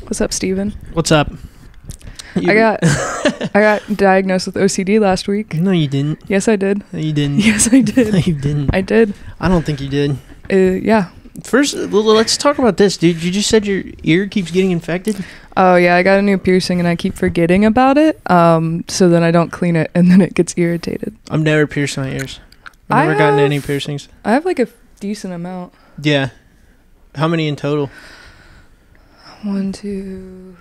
What's up, Steven? What's up? I got diagnosed with OCD last week. No, you didn't. Yes, I did. No, you didn't. Yes, I did. No, you didn't. I did. I don't think you did. Yeah. First, let's talk about this, dude. You just said your ear keeps getting infected? Oh, yeah. I got a new piercing, and I keep forgetting about it. So then I don't clean it, and then it gets irritated. I've never pierced my ears. I've never gotten any piercings. I have, like, a decent amount. Yeah. How many in total? 1, 2,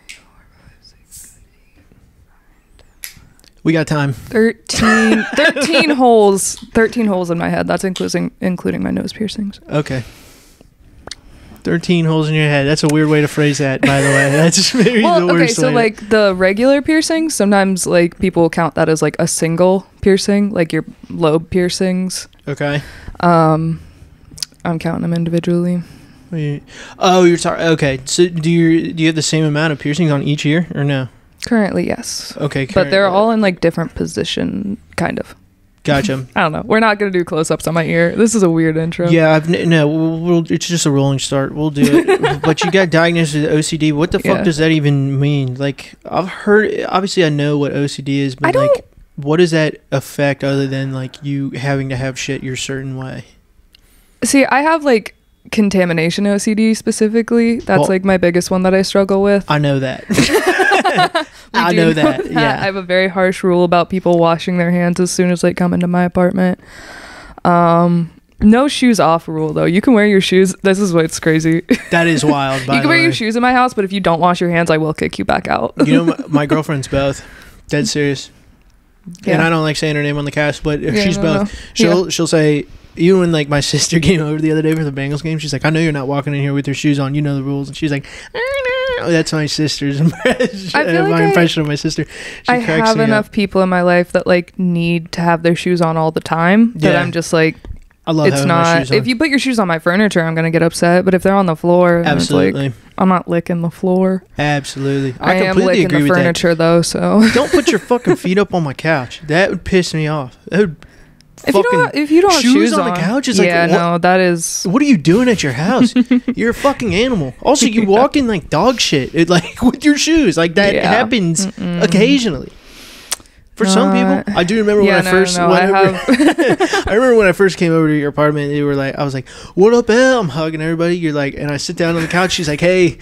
3, 4, 5, 6, 7, 8, 9, 10. We got time. 13 holes. 13 holes in my head. That's including my nose piercings. Okay. 13 holes in your head. That's a weird way to phrase that, by the way. That's maybe the worst. Okay, so like the regular piercings, sometimes like people count that as like a single piercing, like your lobe piercings. Okay. I'm counting them individually. Oh, you're sorry. Okay. So do you have the same amount of piercings on each ear or no? Currently, yes. Okay. But they're all in like different position, kind of. Gotcha. I don't know. We're not going to do close-ups on my ear. This is a weird intro. Yeah, it's just a rolling start. We'll do it. But you got diagnosed with OCD. What the fuck does that even mean? Like, I've heard, obviously I know what OCD is, but like, what does that affect other than like you having to have shit your certain way? See, I have like contamination OCD specifically. That's like my biggest one that I struggle with. I know that. I know that. Yeah. I have a very harsh rule about people washing their hands as soon as they come into my apartment. No shoes off rule though. You can wear your shoes. This is what's crazy. That is wild. You can wear your shoes in my house, but if you don't wash your hands, I will kick you back out. You know, my girlfriend's both. Dead serious. Yeah. And I don't like saying her name on the cast, but if she's both. She'll say, even when like my sister came over the other day for the Bengals game, she's like, I know you're not walking in here with your shoes on. You know the rules. And she's like, that's my sister's impression of my sister. I have enough people in my life that like need to have their shoes on all the time that I'm just like, I love having my shoes on. If you put your shoes on my furniture, I'm gonna get upset. But if they're on the floor, absolutely, like, I'm not licking the floor. Absolutely, I am licking the furniture though. So don't put your fucking feet up on my couch. That would piss me off. That would. If you don't have shoes on the couch, it's no, that is. What are you doing at your house? You're a fucking animal. Also, you walk in like dog shit, like with your shoes. Like that happens occasionally. For some people, I do remember when I first. I remember when I first came over to your apartment. They were like, I was like, "What up, Al?" I'm hugging everybody. You're like, and I sit down on the couch. She's like, "Hey,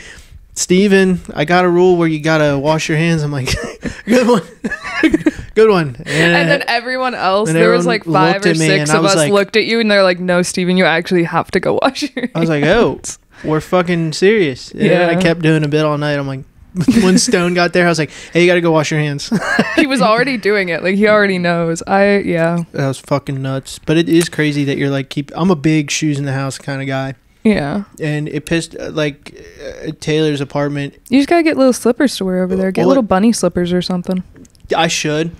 Steven, I got a rule where you gotta wash your hands." I'm like, "Good one." Good one. And then everyone else, there was like 5 or 6 of us like, looked at you and they're like, no, Steven, you actually have to go wash your hands. I was like, oh, we're fucking serious. And I kept doing a bit all night. I'm like, when Stone got there, I was like, hey, you got to go wash your hands. He was already doing it. Like, he already knows. That was fucking nuts. But it is crazy that you're like, I'm a big shoes in the house kind of guy. Yeah. And it pissed, like, Taylor's apartment. You just got to get little slippers to wear over there. Get little bunny slippers or something. I should.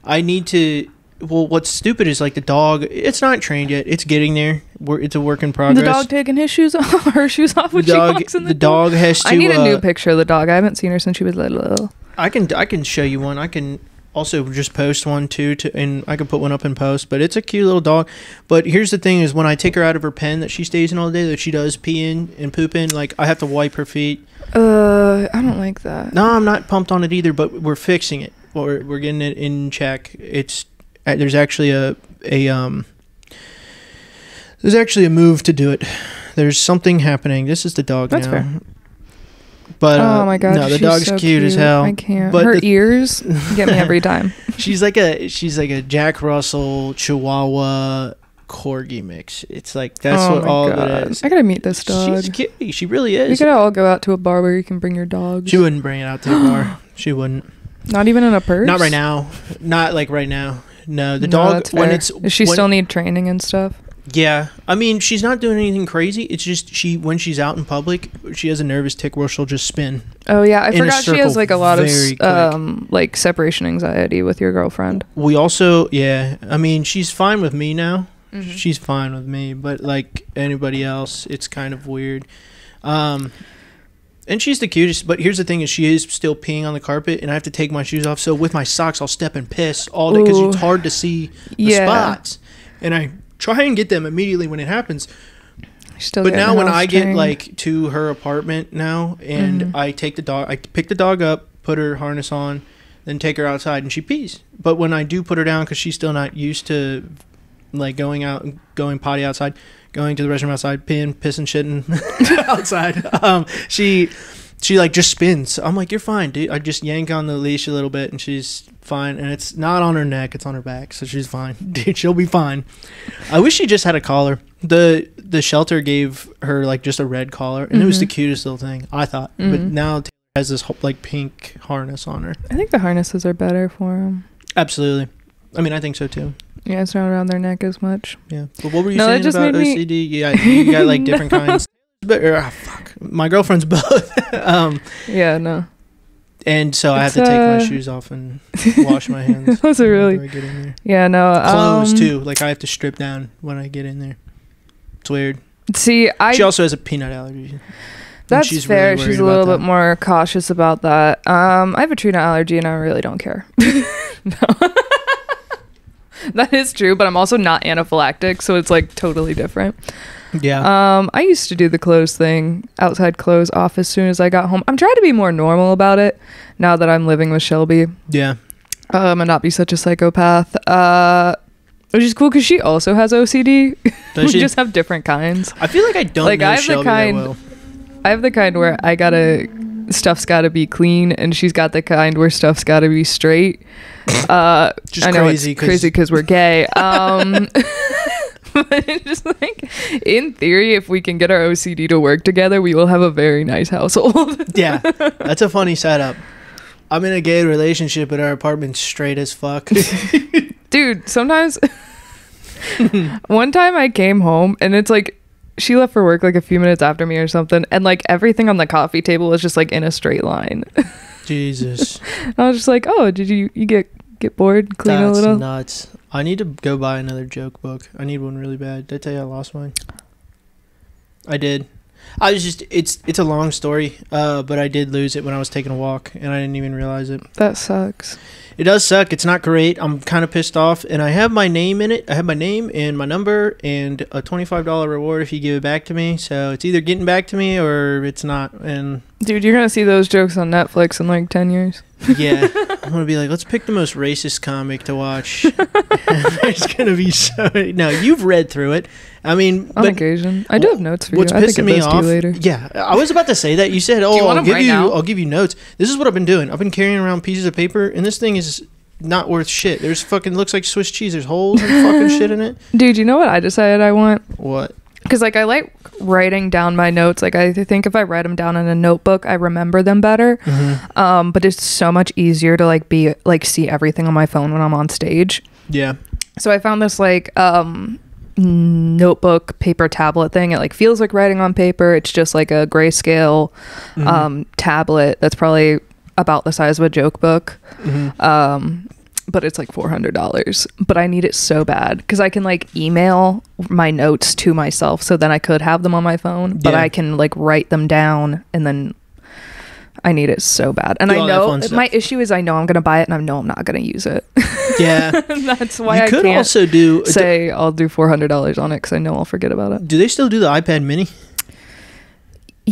I need to. Well, what's stupid is like the dog. It's not trained yet. It's getting there. It's a work in progress. The dog taking his shoes off, her shoes off when she walks in the door. Dog has to. I need a new picture of the dog. I haven't seen her since she was little. I can show you one. I can also just post one too, and I can put one up in post. But it's a cute little dog. But here's the thing: is when I take her out of her pen that she stays in all day, that she does pee in and poop in, like I have to wipe her feet. I don't like that. No, I'm not pumped on it either. But we're fixing it. We're getting it in check. There's actually a move to do it. There's something happening. This is the dog That's now. Fair. But oh my god, no, the dog's so cute as hell. I can't. But her ears get me every time. She's like a Jack Russell Chihuahua Corgi mix. It's like that's what all of it is. I gotta meet this dog. She's cute. She really is. We could all go out to a bar where you can bring your dogs. She wouldn't bring it out to a bar. She wouldn't. Not even in a purse? Not right now. Not like right now. No, the dog when it's does she still need training and stuff? Yeah. I mean, she's not doing anything crazy. It's just when she's out in public, she has a nervous tick where she'll just spin. Oh yeah, I forgot she has like a lot of like separation anxiety with your girlfriend. We also, I mean, she's fine with me now. Mm-hmm. She's fine with me, but like anybody else, it's kind of weird. And she's the cutest, but here's the thing: is she is still peeing on the carpet, and I have to take my shoes off. So with my socks, I'll step and piss all day because it's hard to see the spots. And I try and get them immediately when it happens. But now when I get like to her apartment now, and I take the dog, I pick the dog up, put her harness on, then take her outside, and she pees. But when I do put her down, because she's still not used to like going potty outside, going to the restroom outside, pissing, shitting outside, she like just spins. I'm like, you're fine, dude. I just yank on the leash a little bit, and she's fine. And it's not on her neck, it's on her back, so she's fine. Dude, she'll be fine. I wish she just had a collar. The shelter gave her like just a red collar, and it was the cutest little thing, I thought. But now Taylor has this like pink harness on her. I think the harnesses are better for them. Absolutely. I mean, I think so too. Yeah, it's not around their neck as much. Yeah. But what were you saying about OCD? Yeah, you got like different kinds. Fuck. My girlfriend's both. Yeah, no. And so I have to take my shoes off and wash my hands. Those are really. I get in there. Yeah, no. Clothes too. Like I have to strip down when I get in there. It's weird. See, she also has a peanut allergy. That's fair. Really she's a little bit more cautious about that. I have a tree nut allergy, and I really don't care. No. That is true, but I'm also not anaphylactic, so it's like totally different. Yeah. I used to do the clothes thing, outside clothes off as soon as I got home. I'm trying to be more normal about it now that I'm living with Shelby. Yeah. And not be such a psychopath. Which is cool because she also has OCD. We just have different kinds. I feel like I don't know Shelby that well. I have the kind where stuff's gotta be clean, and she's got the kind where stuff's gotta be straight. Just I know it's crazy because we're gay. But it's just like, in theory, if we can get our OCD to work together, we will have a very nice household. Yeah, that's a funny setup. I'm in a gay relationship, but our apartment's straight as fuck. Dude, sometimes one time I came home and it's like she left for work like a few minutes after me or something, and like everything on the coffee table was just like in a straight line. Jesus. And I was just like, oh, did you get bored, clean a little? That's nuts. I need to go buy another joke book. I need one really bad. Did I tell you I lost mine? I did. I was just, it's a long story, but I did lose it when I was taking a walk, and I didn't even realize it. That sucks. It does suck. It's not great. I'm kind of pissed off, and I have my name in it. I have my name and my number and a $25 reward if you give it back to me. So it's either getting back to me or it's not. And dude, you're gonna see those jokes on Netflix in like 10 years. Yeah, I'm gonna be like, let's pick the most racist comic to watch. There's gonna be no. You've read through it. I mean, on occasion, I do have notes for you. What's pissing me off? Later. Yeah, I was about to say that. You said, "Oh, I'll give you notes." This is what I've been doing. I've been carrying around pieces of paper, and this thing is not worth shit. There's fucking looks like Swiss cheese. There's holes and fucking shit in it. Dude, you know what I decided I want? What? Because like I like writing down my notes. Like I think if I write them down in a notebook, I remember them better. Mm-hmm. But it's so much easier to see everything on my phone when I'm on stage. Yeah. So I found this like notebook paper tablet thing. It like feels like writing on paper. It's just like a grayscale tablet that's probably about the size of a joke book. Mm-hmm. But it's like $400. But I need it so bad because I can like email my notes to myself, so then I could have them on my phone, but I can like write them down, and then I need it so bad. And I know my issue is I know I'm gonna buy it and I know I'm not gonna use it. Yeah. That's why I can't also say I'll do $400 on it, because I know I'll forget about it. Do they still do the iPad mini?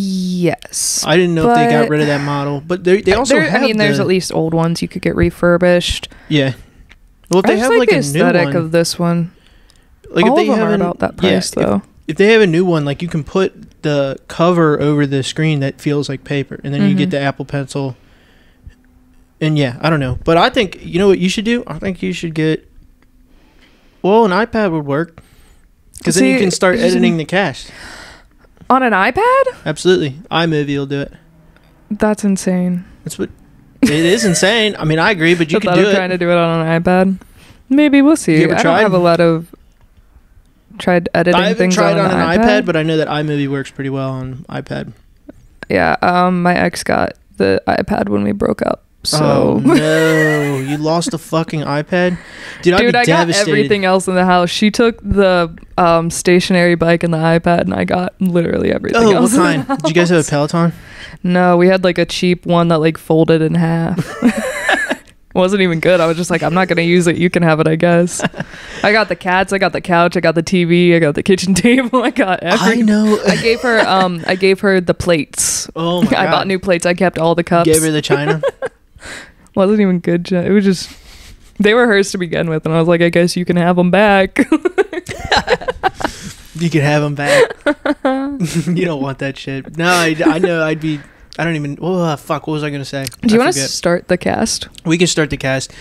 Yes. I didn't know if they got rid of that model, but they also have. I mean, there's at least old ones you could get refurbished. Yeah. Well, if they have like a new one, aesthetic of this one, like all if they have about that price though. If they have a new one, like you can put the cover over the screen that feels like paper, and then you get the Apple Pencil. And yeah, I don't know, but I think you know what you should do. I think you should get. Well, an iPad would work, because then you can start editing the cast. On an iPad? Absolutely. iMovie will do it. That's insane. That's what it is. Insane. I mean, I agree, but you can do it. Trying to do it on an iPad. Maybe we'll see. You ever tried? I don't have a lot of tried editing things on an iPad. I haven't tried on an iPad, but I know that iMovie works pretty well on iPad. Yeah. My ex got the iPad when we broke up. So. Oh no! You lost the fucking iPad, dude. I got everything else in the house. She took the stationary bike and the iPad, and I got literally everything else. Oh, what kind? Did you guys have a Peloton? No, we had like a cheap one that like folded in half. wasn't even good. I was just like, I'm not gonna use it. You can have it, I guess. I got the cats. I got the couch. I got the TV. I got the kitchen table. I got everything. I know. I gave her the plates. Oh my God. I bought new plates. I kept all the cups. Gave her the china. Wasn't even good. It was just, they were hers to begin with, and I was like, I guess you can have them back. You can have them back. You don't want that shit. No, I know. I don't even. Oh fuck! What was I gonna say? Do you want to start the cast? We can start the cast.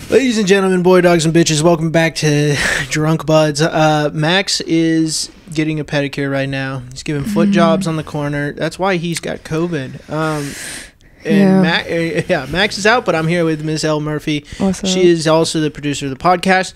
Ladies and gentlemen, boy, dogs, and bitches, welcome back to Drunkbudz. Max is getting a pedicure right now. He's giving foot jobs on the corner. That's why he's got COVID. Max is out, but I'm here with Miss L. Murphy. What's up? She is also the producer of the podcast.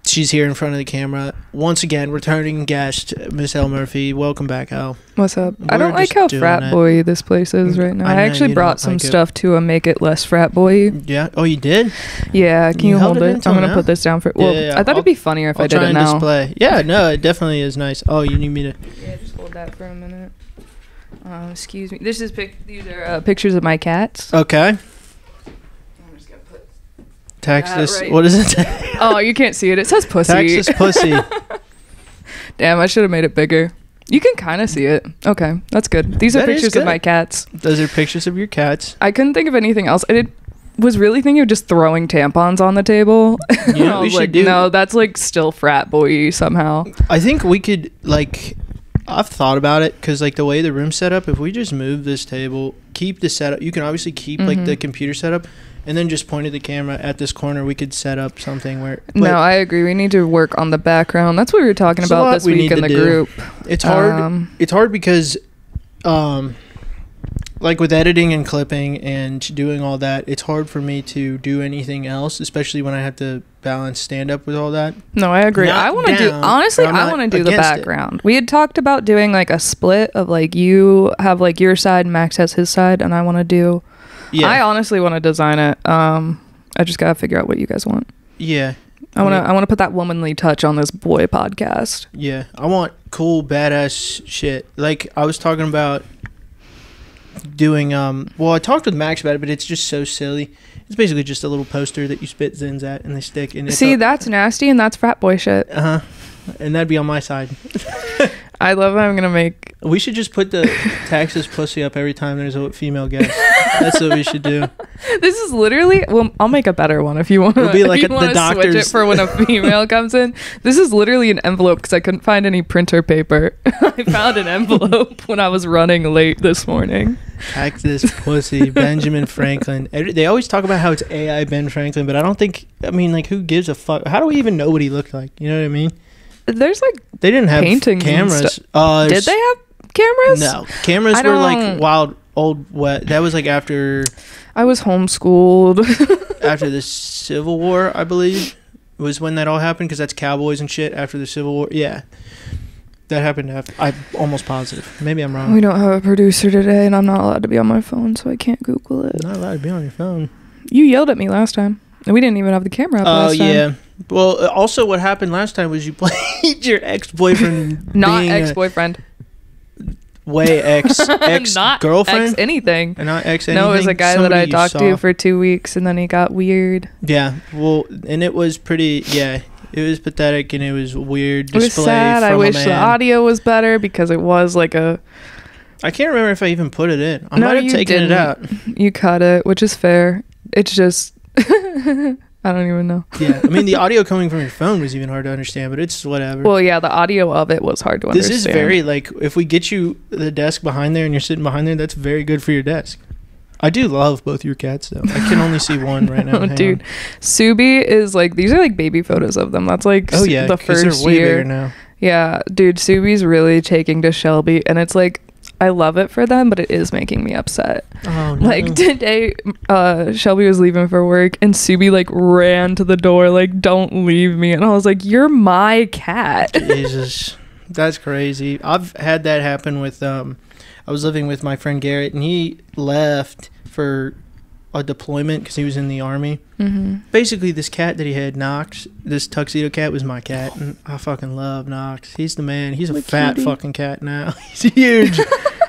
She's here in front of the camera. Once again, returning guest, Miss L. Murphy. Welcome back, Al. What's up? I don't like how frat boy this place is right now. I actually brought some stuff to make it less frat boy. Yeah. Oh, you did? Yeah. Can you hold it? I'm going to put this down for... Well, yeah. I thought it'd be funnier if I did it now. Display. Yeah, no, it definitely is nice. Oh, you need me to... Yeah, just hold that for a minute. Excuse me. These are pictures of my cats. Okay. Texas. Right. What is it? Oh, you can't see it. It says pussy. Texas pussy. Damn, I should have made it bigger. You can kind of see it. Okay, that's good. These are pictures of my cats. Those are pictures of your cats. I couldn't think of anything else. I was really thinking of just throwing tampons on the table. Yeah, we should do. No, that's like still frat boy somehow. I think we could I've thought about it because the way the room's set up, if we just move this table, keep the setup, you can obviously keep the computer setup. And then just pointed the camera at this corner, we could set up something where... No, I agree. We need to work on the background. That's what we were talking about this week in the group. It's hard. It's hard because, with editing and clipping and doing all that, it's hard for me to do anything else, especially when I have to balance stand-up with all that. No, I agree. I want to do... Honestly, I want to do the background. We had talked about doing, a split of, you have, your side, Max has his side, and I want to do... Yeah. I honestly want to design it. I just gotta figure out what you guys want. Yeah. I wanna put that womanly touch on this boy podcast. Yeah. I want cool badass shit. I was talking about doing I talked with Max about it, but it's just so silly. It's basically just a little poster that you spit zins at and they stick in it. See, that's nasty and that's frat boy shit. Uh-huh. And that'd be on my side. I love how I'm gonna make... We should just put the Texas pussy up every time there's a female guest. That's what we should do. This is literally... Well, I'll make a better one if you want. It'll be like the doctor's... switch it for when a female comes in. This is literally an envelope because I couldn't find any printer paper. I found an envelope when I was running late this morning. Texas pussy, Benjamin Franklin. They always talk about how it's AI Ben Franklin, but I don't think... who gives a fuck? How do we even know what he looked like? You know what I mean? There's they didn't have paintings cameras. Did they have cameras? No, cameras were wild old wet. That was after I was homeschooled. After the Civil War, I believe, was when that all happened because that's cowboys and shit after the Civil War. Yeah, that happened after. I'm almost positive. Maybe I'm wrong. We don't have a producer today, and I'm not allowed to be on my phone, so I can't Google it. Not allowed to be on your phone. You yelled at me last time, and we didn't even have the camera up last time. Oh yeah. Well, also what happened last time was you played your ex-boyfriend. Not ex-boyfriend. Ex-girlfriend? Not ex-anything. Not ex-anything? No, it was a guy that I talked to for 2 weeks, and then he got weird. Yeah, well, and it was pretty, it was pathetic, and it was weird display. It was sad. I wish the audio was better, because it was I can't remember if I even put it in. I might have taken it out. You cut it, which is fair. It's just... I don't even know. Yeah, the audio coming from your phone was even hard to understand, but it's whatever. Well, yeah, the audio of it was hard to understand. This is very, if we get you the desk behind there and you're sitting behind there, that's very good for your desk. I do love both your cats, though. I can only see one right now. Oh, dude. Subi is, these are, baby photos of them. That's, oh, yeah, the first they're way year. Bigger now. Yeah, dude, Subi's really taking to Shelby, and it's, I love it for them, but it is making me upset. Oh, no. Today, Shelby was leaving for work, and Subi, ran to the door, don't leave me. And I was like, you're my cat. Jesus. That's crazy. I've had that happen with, I was living with my friend Garrett, and he left for a deployment because he was in the Army. Mm-hmm. Basically, this cat that he had, Knox, this tuxedo cat, was my cat, and I fucking love Knox. He's the man. He's a fat fucking cat now. He's huge.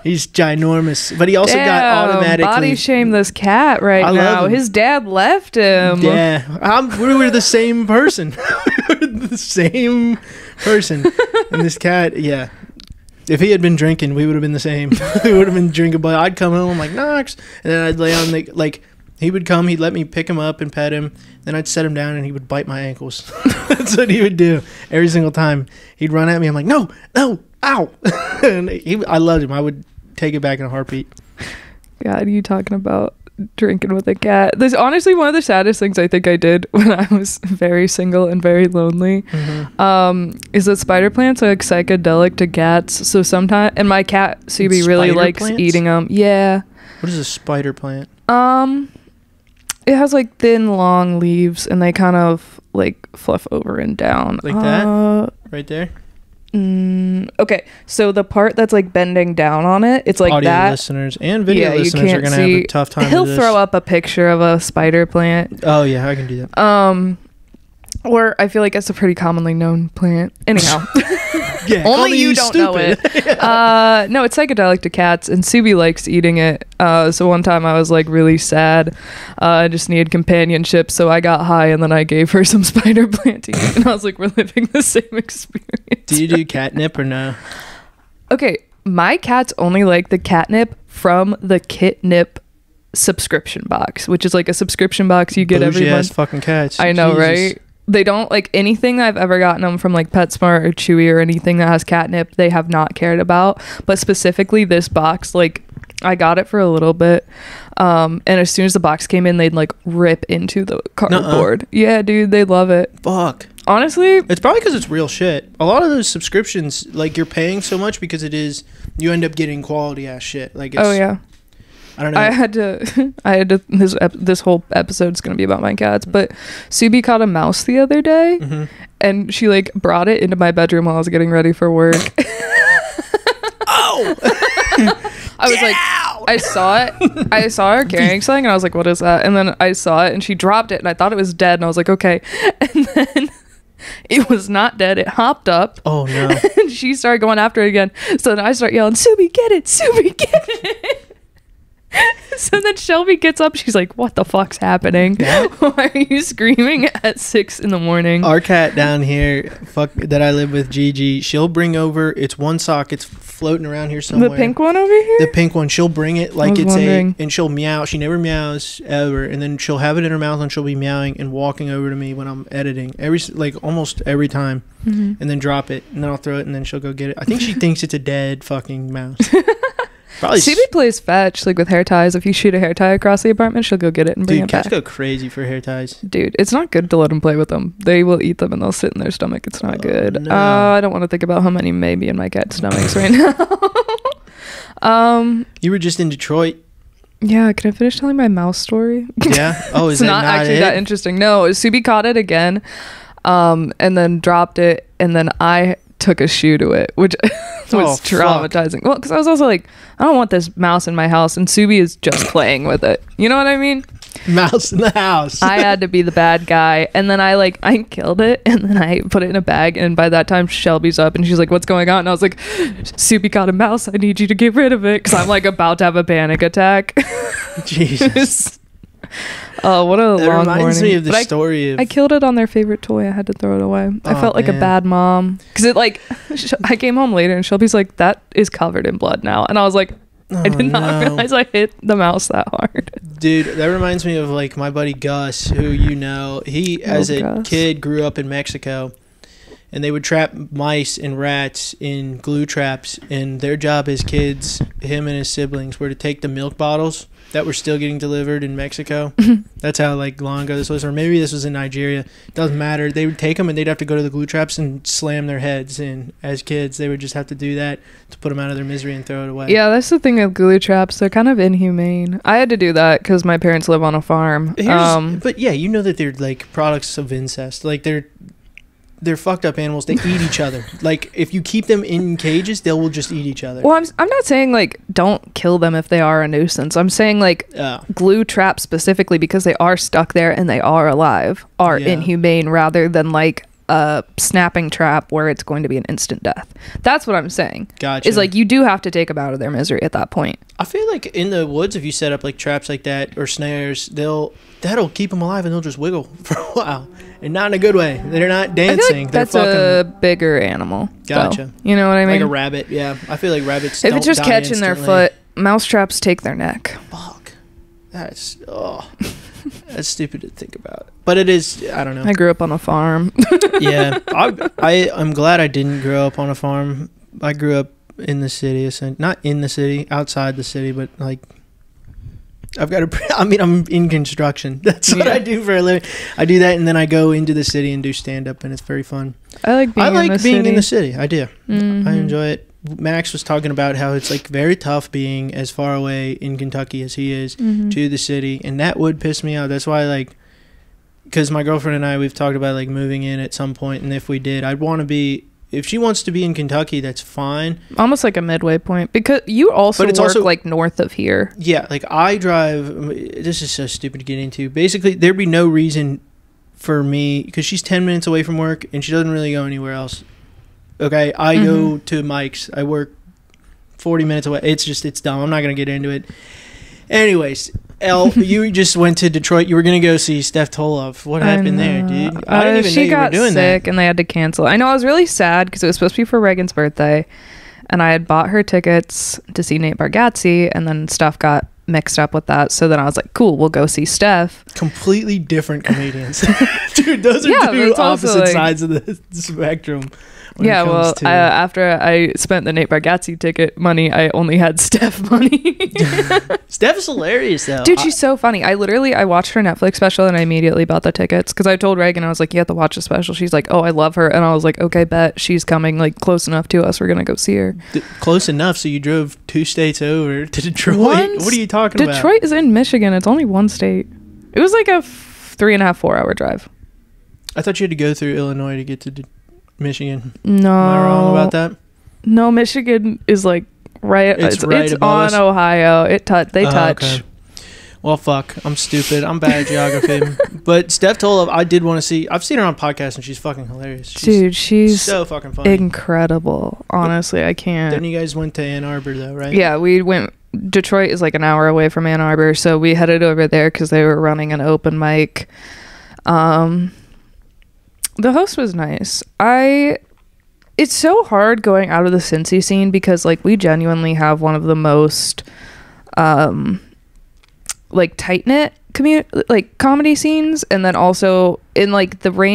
He's ginormous, but he also got automatically body shame this cat right now. His dad left him. Yeah, we were the same person. We were the same person, and this cat, yeah. If he had been drinking, we would have been the same. We would have been drinking, but I'd come home like Knox, and then I'd lay on the like. He would come, he'd let me pick him up and pet him. Then I'd set him down and he would bite my ankles. That's what he would do every single time. He'd run at me. I'm like, no, ow. And I loved him. I would take it back in a heartbeat. God, you talking about drinking with a cat. This honestly one of the saddest things I think I did when I was very single and very lonely. Is that spider plants are like psychedelic to cats. So sometimes, and my cat CB really likes eating them. Yeah. What is a spider plant? It has like thin, long leaves, and they kind of like fluff over and down. Like that? Right there? Okay, so the part that's like bending down on it, it's like audio that. Listeners and video listeners are going to have a tough time He'll with this. throw up a picture of a spider plant. Oh, yeah, I can do that. Or I feel like it's a pretty commonly known plant. Anyhow. Yeah, only you don't know it. No, it's psychedelic to cats, and Subi likes eating it. So one time I was like really sad. I just needed companionship, so I got high and then I gave her some spider plant to eat, and I was like, we're living the same experience. Do you do catnip or no? Okay, my cats only like the catnip from the Kitnip subscription box, which is like a subscription box you get every month. Fucking cats. I know, right? They don't like anything I've ever gotten them from like PetSmart or Chewy or anything that has catnip. They have not cared about, but specifically this box, like I got it for a little bit, and as soon as the box came in, they'd like rip into the cardboard. Yeah, dude, they love it. Fuck. Honestly, it's probably because it's real shit. A lot of those subscriptions, like you're paying so much because it is, you end up getting quality ass shit. Like, it's, oh yeah. I don't know. I had to. This whole episode's gonna be about my cats, but Subi caught a mouse the other day, and she like brought it into my bedroom while I was getting ready for work. Oh! I was like, I saw it. I saw her carrying something, and I was like, "What is that?" And then I saw it, and she dropped it, and I thought it was dead, and I was like, "Okay." And then it was not dead. It hopped up. Oh no! And she started going after it again. So then I start yelling, "Subi, get it! Subi, get it!" So then Shelby gets up. She's like, what the fuck's happening? Yeah. Why are you screaming at 6 a.m? Our cat down here, that I live with, Gigi, she'll bring over, it's one sock, it's floating around here somewhere. The pink one over here? The pink one. She'll bring it like it's and she'll meow. She never meows ever. And then she'll have it in her mouth and she'll be meowing and walking over to me when I'm editing. Almost every time. And then drop it. And then I'll throw it and then she'll go get it. I think she thinks it's a dead fucking mouse. CB plays fetch, like with hair ties. If you shoot a hair tie across the apartment, she'll go get it and bring it back. Dude, cats go crazy for hair ties. Dude, it's not good to let them play with them. They will eat them and they'll sit in their stomach. It's not good. No. I don't want to think about how many may be in my cat's stomachs right now. You were just in Detroit. Yeah, can I finish telling my mouse story? Yeah. Oh, is it's not actually that interesting. No, Subi caught it again, and then dropped it, and then I took a shoe to it, which was traumatizing. Fuck. Well, because I was also like, I don't want this mouse in my house, and Subi is just playing with it. You know what I mean? Mouse in the house. I had to be the bad guy, and then I killed it, and then I put it in a bag, and by that time Shelby's up, and she's like, what's going on? And I was like, Subi caught a mouse. I need you to get rid of it, because I'm like about to have a panic attack. Jesus. Oh, what a long morning. That reminds me of the story of... I killed it on their favorite toy. I had to throw it away. I felt like a bad mom. Because I came home later and Shelby's like, that is covered in blood now. And I was like, I did not realize I hit the mouse that hard. Dude, that reminds me of like my buddy Gus, who he as a kid grew up in Mexico. And they would trap mice and rats in glue traps. And their job as kids, him and his siblings, were to take the milk bottles that were still getting delivered in Mexico. That's how long ago this was. Or maybe this was in Nigeria. Doesn't matter. They would take them and they'd have to go to the glue traps and slam their heads. And as kids, they would just have to do that to put them out of their misery and throw it away. Yeah, that's the thing with glue traps. They're kind of inhumane. I had to do that because my parents live on a farm. But yeah, you know that they're like products of incest. Like they're fucked up animals. They eat each other. Like, if you keep them in cages, they will just eat each other. Well, I'm not saying, like, don't kill them if they are a nuisance. I'm saying, like, glue traps specifically because they are stuck there and they are alive are inhumane rather than, like, a snapping trap where it's going to be an instant death. That's what I'm saying. Gotcha. Is like you do have to take them out of their misery at that point. I feel like in the woods, if you set up like traps like that or snares, that'll keep them alive and they'll just wiggle for a while, and not in a good way. They're not dancing. I feel like that's a bigger animal. Gotcha. Though. You know what I mean? Like a rabbit. Yeah, I feel like rabbits. If it's just catching instantly. their foot, mouse traps take their neck. Fuck. That's that's stupid to think about. But it is. I don't know. I grew up on a farm. Yeah, I'm glad I didn't grow up on a farm. I grew up in the city, not in the city, outside the city, but like I'm in construction. That's what I do for a living. I do that, and then I go into the city and do stand up, and it's very fun. I like being in the city. I do. Mm-hmm. I enjoy it. Max was talking about how it's like very tough being as far away in Kentucky as he is to the city, and that would piss me out. That's why, like, because my girlfriend and I, we've talked about like moving in at some point, and if we did, I'd want to be. If she wants to be in Kentucky, that's fine. Almost like a midway point, because you also work like north of here. Yeah, like I drive. This is so stupid to get into. Basically, there'd be no reason for me, because she's 10 minutes away from work and she doesn't really go anywhere else. Okay, I go to Mike's. I work 40 minutes away. It's dumb. I'm not gonna get into it. Anyways, you just went to Detroit. You were gonna go see Steph Tolov. What happened there, dude? I didn't even know you were doing that. She got sick and they had to cancel. I know. I was really sad because it was supposed to be for Reagan's birthday, and I had bought her tickets to see Nate Bargatze, and then stuff got mixed up with that. So then I was like, cool, we'll go see Steph. Completely different comedians. Dude, those are two opposite sides of the spectrum. Yeah, well, after I spent the Nate Bargatze ticket money, I only had Steph money. Steph is hilarious, though. Dude, she's so funny. I watched her Netflix special and I immediately bought the tickets because I told Reagan, I was like, you have to watch the special. She's like, oh, I love her. And I was like, okay, bet. She's coming like close enough to us. We're going to go see her. Close enough? So you drove 2 states over to Detroit? What are you talking about? Detroit is in Michigan. It's only 1 state. It was like a 3.5, 4 hour drive. I thought you had to go through Illinois to get to Michigan. No. Am I wrong about that? No, Michigan is like right. It's right on us. Ohio. They touch. Okay. Well, fuck. I'm stupid. I'm bad at geography. But Steph Tolov, I did want to see. I've seen her on podcasts and she's fucking hilarious. Dude, she's so fucking funny. Incredible. Honestly, I can't. Then you guys went to Ann Arbor though, right? Yeah, we went. Detroit is like an hour away from Ann Arbor, so we headed over there because they were running an open mic. The host was nice. It's so hard going out of the Cincy scene because like we genuinely have one of the most like tight-knit comedy scenes, and then also in like can't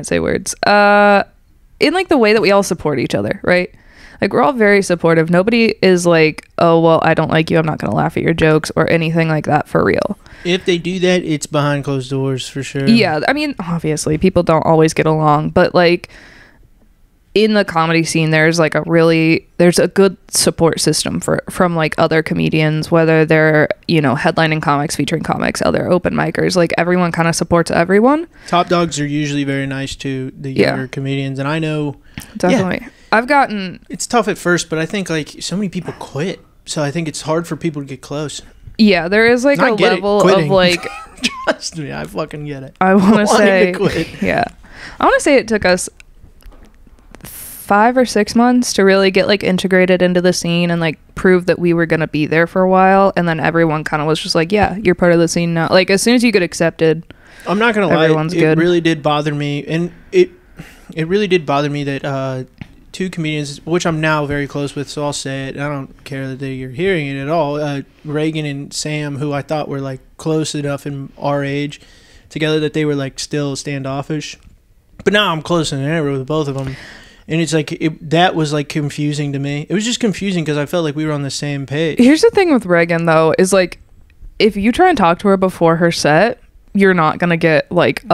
say words. In like the way that we all support each other, right? Like we're all very supportive. Nobody is like, oh, well, I don't like you, I'm not going to laugh at your jokes or anything like that for real. If they do that, it's behind closed doors for sure. Yeah, I mean, obviously, people don't always get along, but like in the comedy scene, there's a good support system from like other comedians, whether they're, headlining comics, featuring comics, other open micers. Like everyone kind of supports everyone. Top dogs are usually very nice to the younger comedians, and I know definitely. Yeah, it's tough at first, but I think like so many people quit, so I think it's hard for people to get close. Yeah, there is like a level of like. Trust me, I fucking get it. I want to say, yeah, I want to say it took us 5 or 6 months to really get like integrated into the scene and like prove that we were gonna be there for a while, and then everyone kind of was just like, yeah, you're part of the scene now. Like as soon as you get accepted, I'm not gonna lie, it really did bother me, and it really did bother me that 2 comedians, which I'm now very close with, so I'll say it. I don't care that you're hearing it at all. Reagan and Sam, who I thought were like close enough in our age together that they were like still standoffish. But now I'm close in ever with both of them. And it's like, that was like confusing to me. It was just confusing because I felt like we were on the same page. Here's the thing with Reagan though, is like, if you try and talk to her before her set, you're not going to get like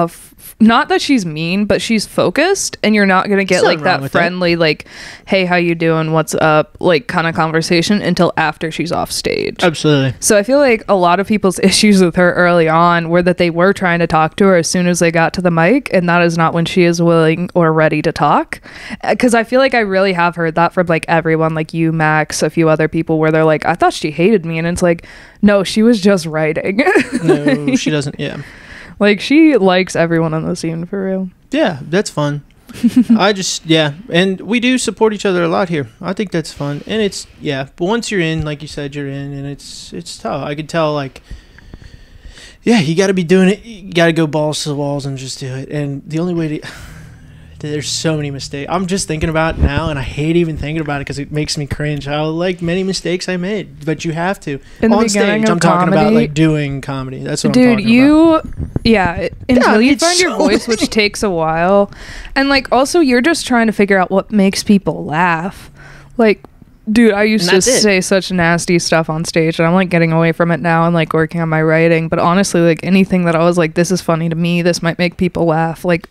not that she's mean, but she's focused, and you're not going to get like that friendly, like, hey, how you doing? What's up? Like kind of conversation until after she's off stage. Absolutely. So I feel like a lot of people's issues with her early on were that they were trying to talk to her as soon as they got to the mic, and that is not when she is willing or ready to talk. Because I feel like I really have heard that from like everyone, like you, Max, a few other people, where they're like, I thought she hated me, and it's like, no, she was just writing. No, she doesn't. Yeah. Like, she likes everyone on the scene, for real. Yeah, that's fun. And we do support each other a lot here. I think that's fun. And it's, but once you're in, like you said, you're in, and it's tough. I could tell, like, you got to be doing it. You got to go balls to the walls and just do it. And the only way to... There's so many mistakes. I'm just thinking about it now, and I hate even thinking about it because it makes me cringe how, like, many mistakes I made. But you have to. On stage, I'm talking about, like, doing comedy. That's what I'm talking about. Until you find your voice, which takes a while. And, like, also, you're just trying to figure out what makes people laugh. Like, dude, I used to say such nasty stuff on stage, and I'm, like, getting away from it now and, like, working on my writing. But honestly, like, anything that I was like, this is funny to me, this might make people laugh, like...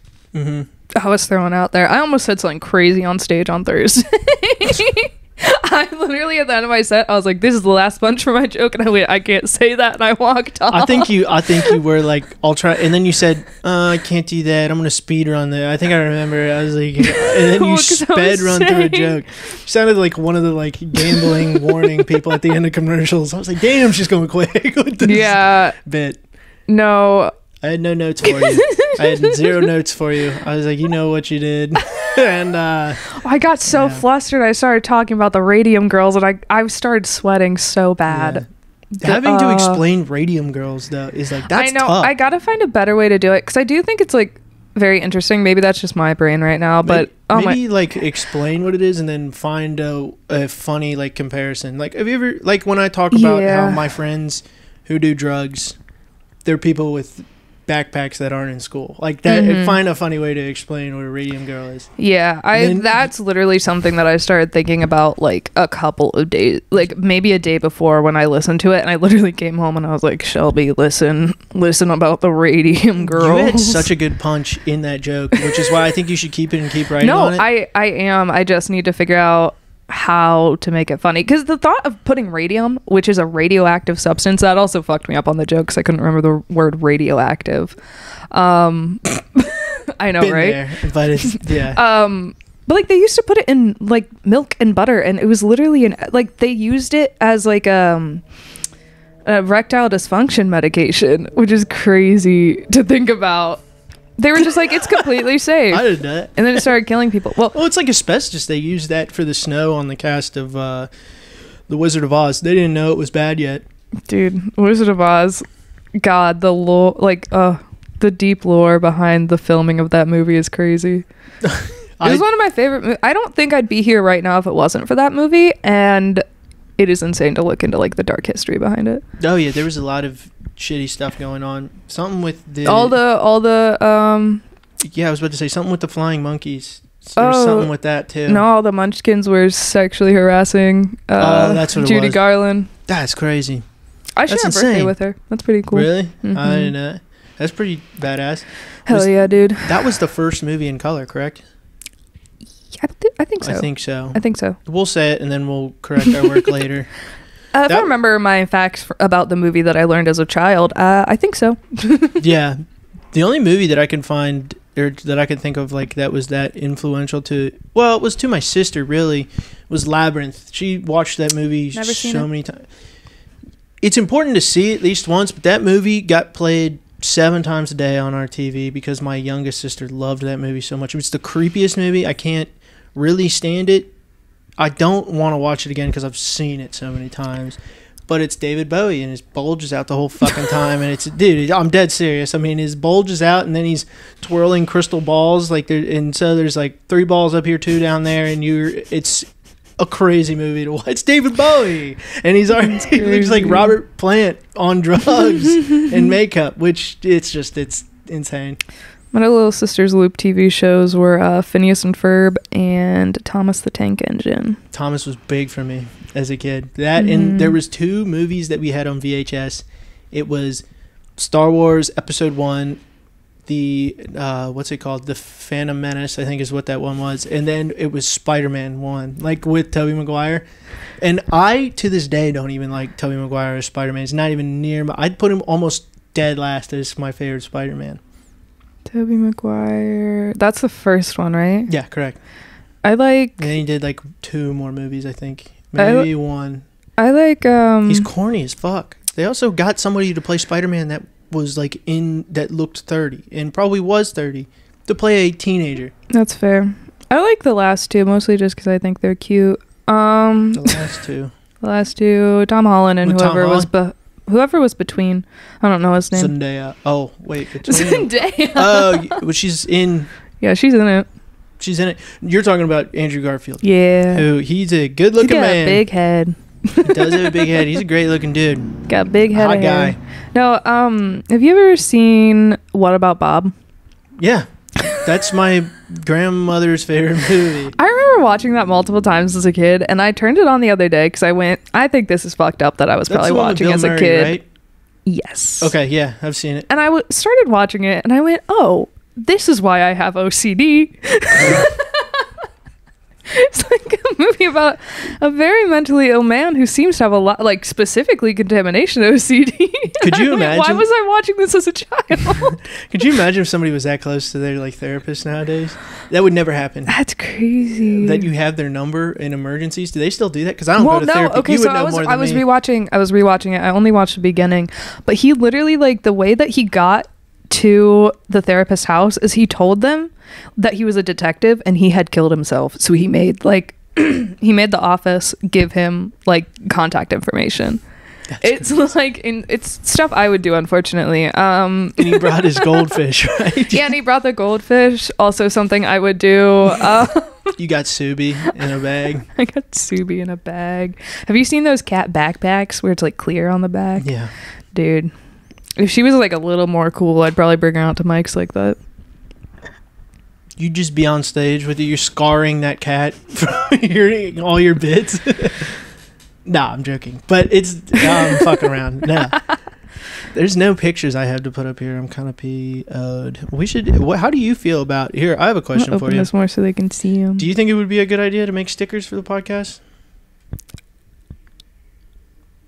I was throwing out there. I almost said something crazy on stage on Thursday. I literally, at the end of my set, I was like, this is the last punch for my joke, and I went, I can't say that, and I walked off. I think you were like, I'll try, and then you said, I can't do that, I'm gonna speed run there. I think I remember. I was like, and then you sped run through a joke. You sounded like one of the, like, gambling warning people at the end of commercials. I was like, damn, she's going quick with this bit. No, I had no notes for you. I had 0 notes for you. I was like, you know what you did. And I got so flustered. I started talking about the Radium Girls, and I started sweating so bad. Having to explain Radium Girls, though, is like, that's tough. I gotta find a better way to do it, because I do think it's, like, very interesting. Maybe that's just my brain right now, but maybe like explain what it is and then find a funny, like, comparison. Like, have you ever, like, when I talk about how my friends who do drugs, they're people with backpacks that aren't in school, like that, find a funny way to explain what a Radium Girl is. That's literally something that I started thinking about, like, a couple of days, like maybe a day before, when I listened to it, and I literally came home and I was like, Shelby, listen about the Radium Girls. You had such a good punch in that joke, which is why I think you should keep it and keep writing on it. I just need to figure out how to make it funny, because the thought of putting radium, which is a radioactive substance, that also fucked me up on the joke, because I couldn't remember the word radioactive. I know, right? There, but it's but, like, they used to put it in, like, milk and butter, and it was literally like, they used it as, like, a erectile dysfunction medication, which is crazy to think about. They were just like, it's completely safe. I didn't know that. And then it started killing people. Well, it's like asbestos. They used that for the snow on the cast of The Wizard of Oz. They didn't know it was bad yet. Dude, Wizard of Oz, God, the lore, like, the deep lore behind the filming of that movie is crazy. It was one of my favorite movies. I don't think I'd be here right now if it wasn't for that movie, and it is insane to look into, like, the dark history behind it. Oh yeah, there was a lot of shitty stuff going on. Something with the all the I was about to say something with the flying monkeys. There was something with that too. No, all the Munchkins were sexually harassing that's what Judy it was. Garland. That's crazy. I shared a birthday with her. That's pretty cool. Really? I didn't know. That's pretty badass. Hell yeah, dude. That was the first movie in color, correct? I think so. I think so. We'll say it and then we'll correct our work later. If I remember my facts about the movie that I learned as a child, I think so. Yeah. The only movie that I can find, or that I can think of, like, that was that influential to, well, it was to my sister, really, was Labyrinth. She watched that movie so many times. It's important to see at least once, but that movie got played 7 times a day on our TV because my youngest sister loved that movie so much. It was the creepiest movie. I can't really stand it. I don't want to watch it again because I've seen it so many times. But it's David Bowie, and his bulge is out the whole fucking time. And it's, dude, I'm dead serious. I mean, his bulge is out, and then he's twirling crystal balls. And so there's like 3 balls up here, 2 down there, and it's a crazy movie to watch. It's David Bowie, and he looks like Robert Plant on drugs and makeup, which it's insane. My little sister's Loop TV shows were Phineas and Ferb and Thomas the Tank Engine. Thomas was big for me as a kid. That and there was 2 movies that we had on VHS. It was Star Wars Episode 1, the what's it called? The Phantom Menace, I think is what that one was. And then it was Spider-Man 1, like with Tobey Maguire. And I, to this day, don't even like Tobey Maguire as Spider-Man. It's not even near I'd put him almost dead last as my favorite Spider-Man. Tobey Maguire. That's the first one, right? Yeah, correct. I like... And then he did like 2 more movies, I think. Maybe 1. I like... He's corny as fuck. They also got somebody to play Spider-Man that was like that looked 30 and probably was 30 to play a teenager. That's fair. I like the last two mostly just because I think they're cute. The last two, Tom Holland and whoever was between. I don't know his name. Zendaya. Oh wait, Zendaya. Well, she's in. Yeah, she's in it. She's in it. You're talking about Andrew Garfield. Yeah. Who he's a good-looking man. A big head. He does have a big head. He's a great-looking dude. Got a big head. Hot guy. No, have you ever seen What About Bob? Yeah. That's my grandmother's favorite movie. I remember watching that multiple times as a kid, and I turned it on the other day because I think this is fucked up that I was probably watching as a kid. Right? Yes. Okay, yeah, I've seen it. And I started watching it, and I went, oh, this is why I have OCD. It's like a movie about a very mentally ill man who seems to have a lot, like specifically contamination OCD. Could you imagine? Why was I watching this as a child? Could you imagine if somebody was that close to their like therapist nowadays? That would never happen. That's crazy. That you have their number in emergencies. Do they still do that? Because I don't go to therapy. Okay, so I was rewatching it. I only watched the beginning, but he literally, like, the way that he got to the therapist's house is he told them that he was a detective and he had killed himself, so he made like he made the office give him like contact information. It's like it's stuff I would do, unfortunately. And he brought his goldfish, right? Yeah, and he brought the goldfish, also something I would do. You got Subi in a bag. I got Subi in a bag. Have you seen those cat backpacks where it's like clear on the back? Yeah, dude, if she was like a little more cool, I'd probably bring her out to mics like that. You'd just be on stage with you scarring that cat from hearing all your bits. Nah, I'm joking. But I'm fucking around. Nah. There's no pictures I have to put up here. I'm kind of PO'd. We should. How do you feel about here? I have a question for you. Open this more so they can see them. Do you think it would be a good idea to make stickers for the podcast?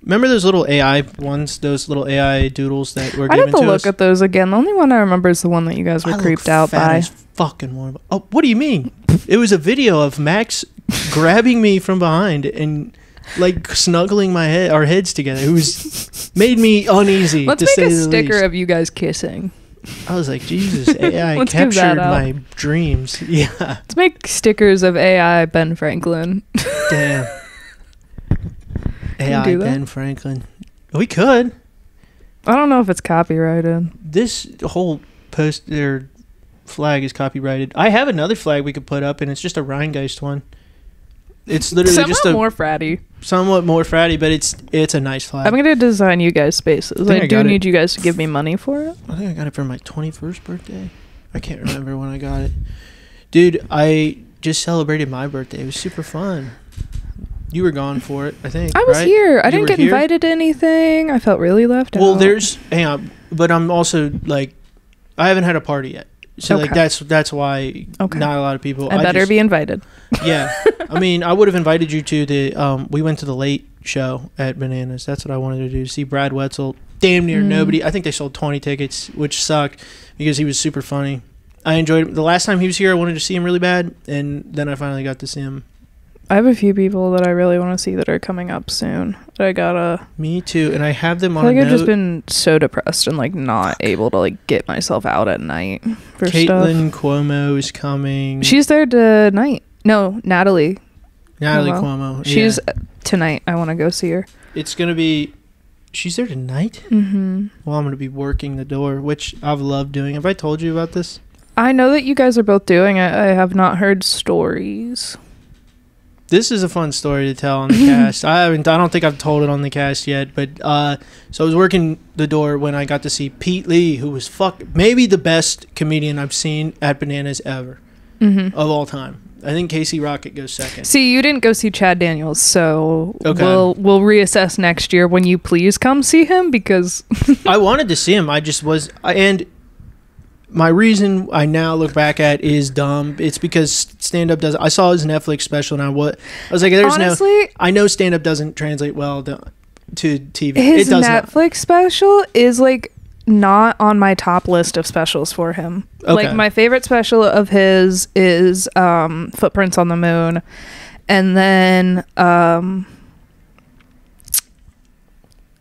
Remember those little AI ones, those little AI doodles that were given to us? I'd have to look at those again. The only one I remember is the one that you guys were creeped out by. As fucking warm. Oh, what do you mean? It was a video of Max grabbing me from behind and like snuggling our heads together. It was made me uneasy. Let's make a sticker of you guys kissing. I was like, Jesus, AI captured my dreams. Yeah. Let's make stickers of AI Ben Franklin. Damn. AI Ben Franklin. We could. I don't know if it's copyrighted. This whole flag is copyrighted. I have another flag we could put up, and it's just a Rheingeist one. It's literally somewhat more fratty, but it's a nice flag. I'm gonna design you guys spaces. I do need you guys to give me money for it. I think I got it for my 21st birthday. I can't remember when I got it. Dude, I just celebrated my birthday. It was super fun. You were gone for it, I think. I was here. I didn't get invited to anything. I felt really left out. Well, hang on, but I'm also like, I haven't had a party yet, so like that's why not a lot of people. I better be invited. Yeah, I mean, I would have invited you to the. We went to the late show at Bananas. That's what I wanted to do. See Brad Wetzel. Damn near nobody. I think they sold 20 tickets, which sucked because he was super funny. I enjoyed him. The last time he was here, I wanted to see him really bad, and then I finally got to see him. I have a few people that I really want to see that are coming up soon. That I gotta. Me too, and I have them on. I I've just been so depressed and like not able to like get myself out at night for Caitlin stuff. Cuomo is coming. She's there tonight. No, Natalie Cuomo. She's tonight. I want to go see her. It's gonna be. She's there tonight. Mm-hmm. Well, I'm gonna be working the door, which I've loved doing. Have I told you about this? I know that you guys are both doing it. I have not heard stories. This is a fun story to tell on the cast. I don't think I've told it on the cast yet, but so I was working the door when I got to see Pete Lee, who was maybe the best comedian I've seen at Bananas ever of all time. I think Casey Rocket goes second. See, you didn't go see Chad Daniels, so we'll reassess next year when you please come see him because I wanted to see him. I just was and. My reason I now look back at is dumb. It's because stand-up doesn't... I saw his Netflix special and I was like, honestly, I know stand-up doesn't translate well to TV. His Netflix special is like not on my top list of specials for him. Okay. Like my favorite special of his is Footprints on the Moon. And then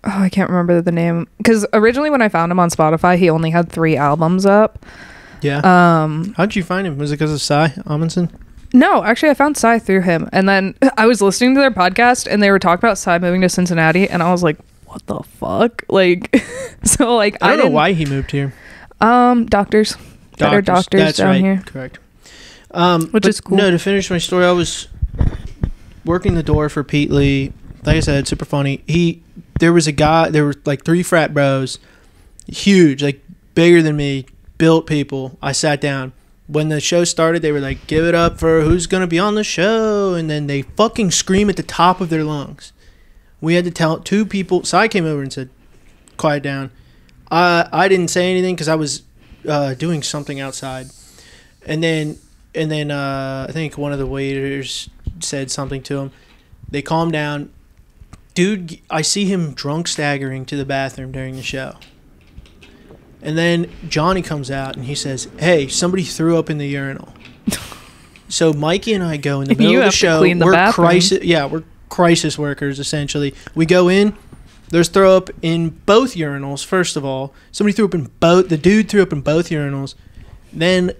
I can't remember the name, because originally when I found him on Spotify, he only had 3 albums up. Yeah. How'd you find him? Was it because of Cy Amundsen? No, actually, I found Cy through him, and then I was listening to their podcast, and they were talking about Cy moving to Cincinnati, and I was like, "What the fuck?" Like, so like I don't know why he moved here. Doctors. Better doctors That's down right. here. Correct. Which is cool. No, to finish my story, I was working the door for Pete Lee. Like I said, super funny. There was a guy. There were like 3 frat bros, huge, like bigger than me, built people. I sat down. When the show started, they were like, "Give it up for who's gonna be on the show," and then they fucking scream at the top of their lungs. We had to tell 2 people. So I came over and said, "Quiet down." I didn't say anything because I was doing something outside, and then I think one of the waiters said something to him. They calmed down. Dude, I see him drunk staggering to the bathroom during the show. And then Johnny comes out and he says, "Hey, somebody threw up in the urinal." So Mikey and I go in the middle of the show. We're crisis workers essentially. We go in. There's throw up in both urinals. First of all, somebody threw up in both. The dude threw up in both urinals. Then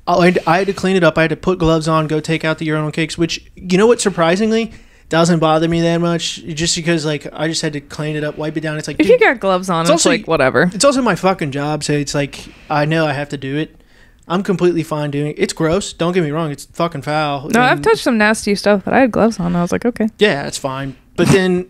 I had to clean it up. I had to put gloves on, go take out the urinal cakes. Which, you know what? Surprisingly, doesn't bother me that much, just because like I just had to clean it up, wipe it down. It's like, if you got gloves on, it's also, like whatever. It's also my fucking job, so it's like I know I have to do it. I'm completely fine doing it. It's gross. Don't get me wrong. It's fucking foul. No, I've touched some nasty stuff, but I had gloves on. I was like, okay. Yeah, it's fine. But then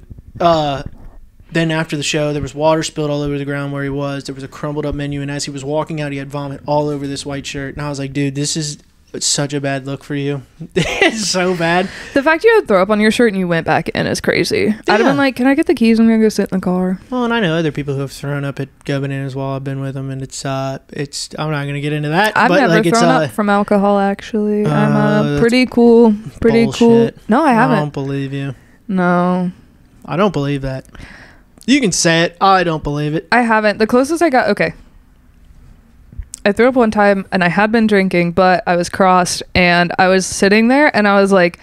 after the show, there was water spilled all over the ground where he was. There was a crumbled up menu, and as he was walking out, he had vomit all over this white shirt. And I was like, dude, this is such a bad look for you. It's so bad. The fact you had throw up on your shirt and you went back in is crazy. Yeah. I'd have been like, "Can I get the keys? I'm gonna go sit in the car." Well, and I know other people who have thrown up at Go Bananas while I've been with them, and it's I'm not gonna get into that. I've never thrown up from alcohol. Actually, I'm pretty cool. No, I haven't. I don't believe you. No, I don't believe that. You can say it. I don't believe it. I haven't. The closest I got. Okay. I threw up one time and I had been drinking, but I was crossed and I was sitting there and I was like,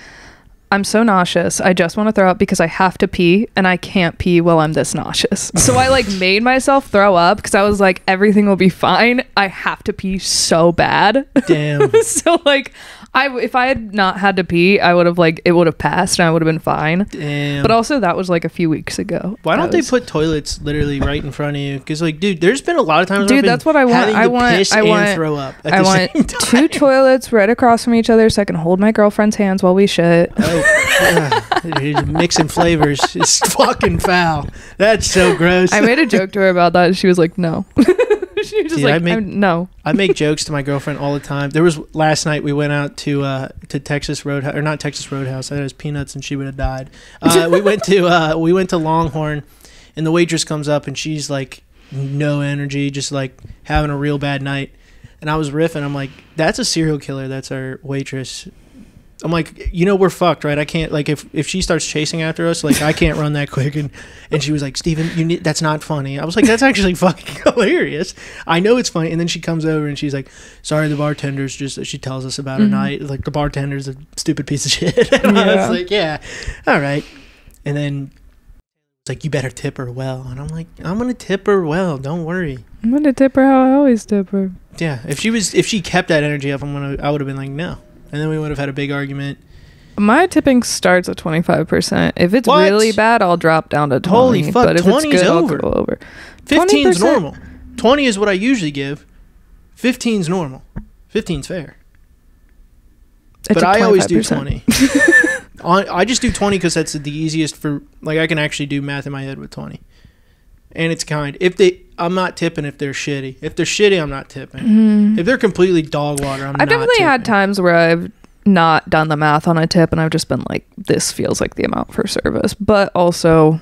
I'm so nauseous. I just want to throw up because I have to pee and I can't pee while I'm this nauseous. So I like made myself throw up because I was like, everything will be fine. I have to pee so bad. Damn. So like if I had not had to pee, I would have like, it would have passed and I would have been fine. Damn. But also that was like a few weeks ago. Why don't they put toilets literally right in front of you? Because like, dude, there's been a lot of times. Dude, that's what I want. I want throw up. I want 2 toilets right across from each other so I can hold my girlfriend's hands while we shit. He's mixing flavors. It's fucking foul. That's so gross. I made a joke to her about that and she was like, no. She was just like, no. I make jokes to my girlfriend all the time. There was last night we went out to Texas Roadhouse, or not Texas Roadhouse. I had his peanuts and she would have died. We went to Longhorn, and the waitress comes up and she's like no energy, just like having a real bad night. And I was riffing. I'm like, that's a serial killer. That's our waitress. I'm like, we're fucked, right? I can't, like, if she starts chasing after us, like, I can't run that quick. And she was like, Steven, that's not funny. I was like, that's actually fucking hilarious. I know it's funny. And then she comes over and she's like, sorry, the bartender's just, she tells us about her night. Like, the bartender's a stupid piece of shit. And I was like, yeah, all right. And then it's like, you better tip her well. And I'm like, I'm going to tip her well. Don't worry. I'm going to tip her how I always tip her. Yeah. If she kept that energy up, I would have been like, no. And then we would have had a big argument. My tipping starts at 25%. If it's really bad, I'll drop down to 20. Holy fuck, but if 20 it's good, over. I'll go over. 15 is normal. 20 is what I usually give. 15 is normal. 15's fair. But I always do 20. I just do 20 because that's the easiest for, like, I can actually do math in my head with 20. And it's kind. I'm not tipping if they're shitty. If they're shitty, I'm not tipping. If they're completely dog water, I'm not tipping. I've definitely had times where I've not done the math on a tip and I've just been like, this feels like the amount for service. But also,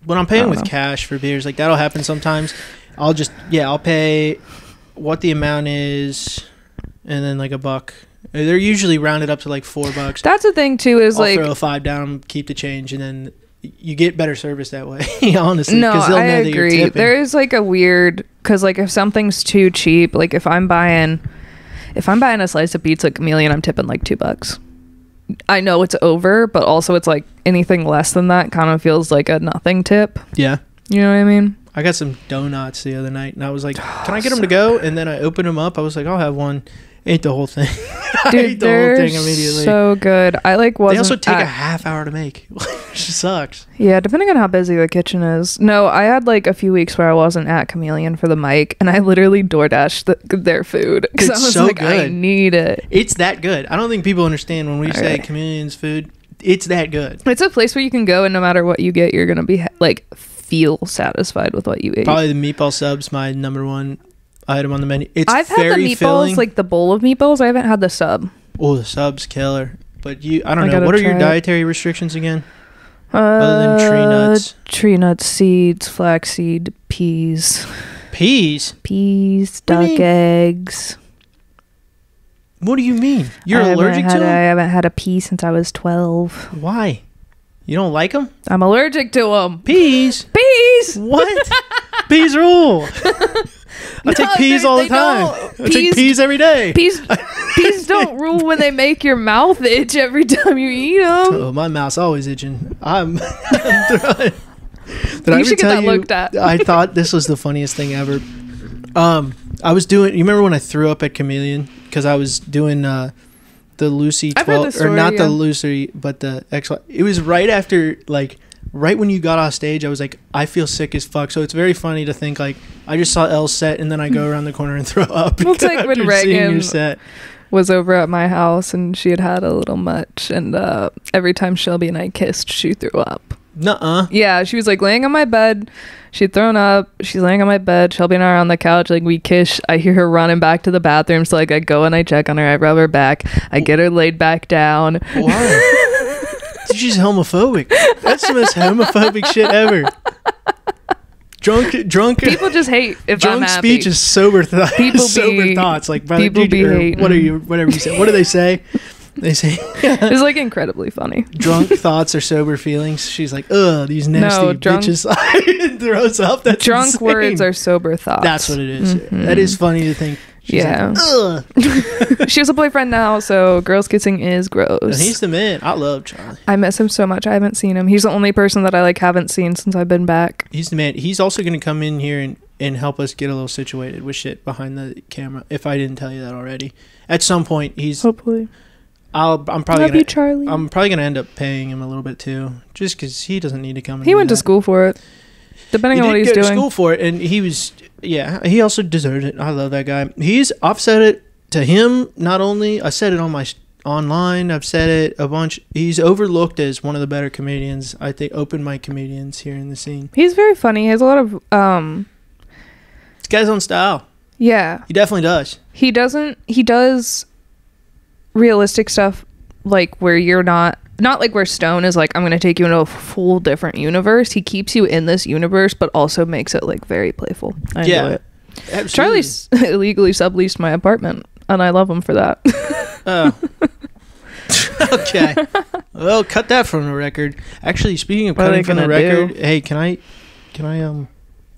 when I'm paying with cash for beers, like that'll happen sometimes. I'll pay what the amount is and then like $1. They're usually rounded up to like $4. That's the thing too, is I'll throw a $5 down, keep the change, and then you get better service that way. Honestly, no, I agree. There is like a weird, because like if something's too cheap, like if I'm buying a slice of pizza chameleon, I'm tipping like $2. I know it's over, but also it's like anything less than that kind of feels like a nothing tip. Yeah. You know what I mean? I got some donuts the other night, and I was like, "Can I get them to go?" And then I opened them up. I was like, "I'll have one." Ate the whole thing. Dude, I ate the whole thing immediately. So good. I like wasn't. They also take a half hour to make, which sucks. Yeah, depending on how busy the kitchen is. No, I had like a few weeks where I wasn't at Chameleon for the mic, and I literally DoorDashed their food because I was so like, good. I need it. It's that good. I don't think people understand when we say Chameleon's food. It's that good. It's a place where you can go, and no matter what you get, you're gonna be like feel satisfied with what you ate. Probably the meatball subs, my number one item on the menu. I've had the meatballs, filling. Like the bowl of meatballs. I haven't had the sub. Oh, the sub's killer. But I don't know. What are your dietary restrictions again? Other than tree nuts. Tree nuts, seeds, flaxseed, peas. Peas? Peas, duck eggs. What do you mean? You're allergic to them? I haven't had a pea since I was 12. Why? You don't like them? I'm allergic to them. Peas? Peas! What? Peas rule. I take peas all the time. I take peas every day. Peas don't rule when they make your mouth itch every time you eat them. Oh, my mouth's always itching. I'm you should get that looked at. I thought this was the funniest thing ever. I was doing. You remember when I threw up at Chameleon because I was doing the Lucy 12 or not the Lucy, but the X. It was right after right when you got off stage, I was like, I feel sick as fuck. So it's very funny to think like I just saw Elle's set and then I go around the corner and throw up. Well, it's like when Reagan was over at my house and she had a little much, and every time Shelby and I kissed, she threw up. Nuh-uh. Yeah, she was like laying on my bed. She'd thrown up. She's laying on my bed. Shelby and I are on the couch. Like, we kiss. I hear her running back to the bathroom. So, like, I go and I check on her. I rub her back. I get her laid back down. Why? She's homophobic. That's the most homophobic shit ever. Drunk. People just hate if drunk I'm happy. Speech is sober thoughts. Like, brother, people be hating. What are you? Whatever you say. What do they say? They say it's like incredibly funny. Drunk thoughts are sober feelings. She's like, ugh, these nasty bitches. Throws up. That's drunk insane. Words are sober thoughts. That's what it is. Mm-hmm. That is funny to think. She's like, ugh. She has a boyfriend now, so girls kissing is gross. And he's the man. I love Charlie. I miss him so much. I haven't seen him. He's the only person that I haven't seen since I've been back. He's the man. He's also going to come in here and help us get a little situated with shit behind the camera. If I didn't tell you that already, at some point he's hopefully. I'm probably love you, Charlie. I'm probably gonna end up paying him a little bit too, just because he doesn't need to come. He went to school for it. Depending on what he's doing. He did go to school for it, and he was he also deserves it. I love that guy. I've said it to him. Not only I said it on my online, I've said it a bunch. He's overlooked as one of the better comedians. I think open mic comedians here in the scene. He's very funny. He has a lot of This guy's own style. Yeah, he definitely does. He does realistic stuff, like where you're not like where Stone is like, I'm gonna take you into a full different universe. He keeps you in this universe but also makes it like very playful. I enjoy it. Absolutely. Charlie's illegally subleased my apartment and I love him for that. Oh. Okay. Well, cut that from the record. Actually, speaking of cutting from the record, hey, can I I'm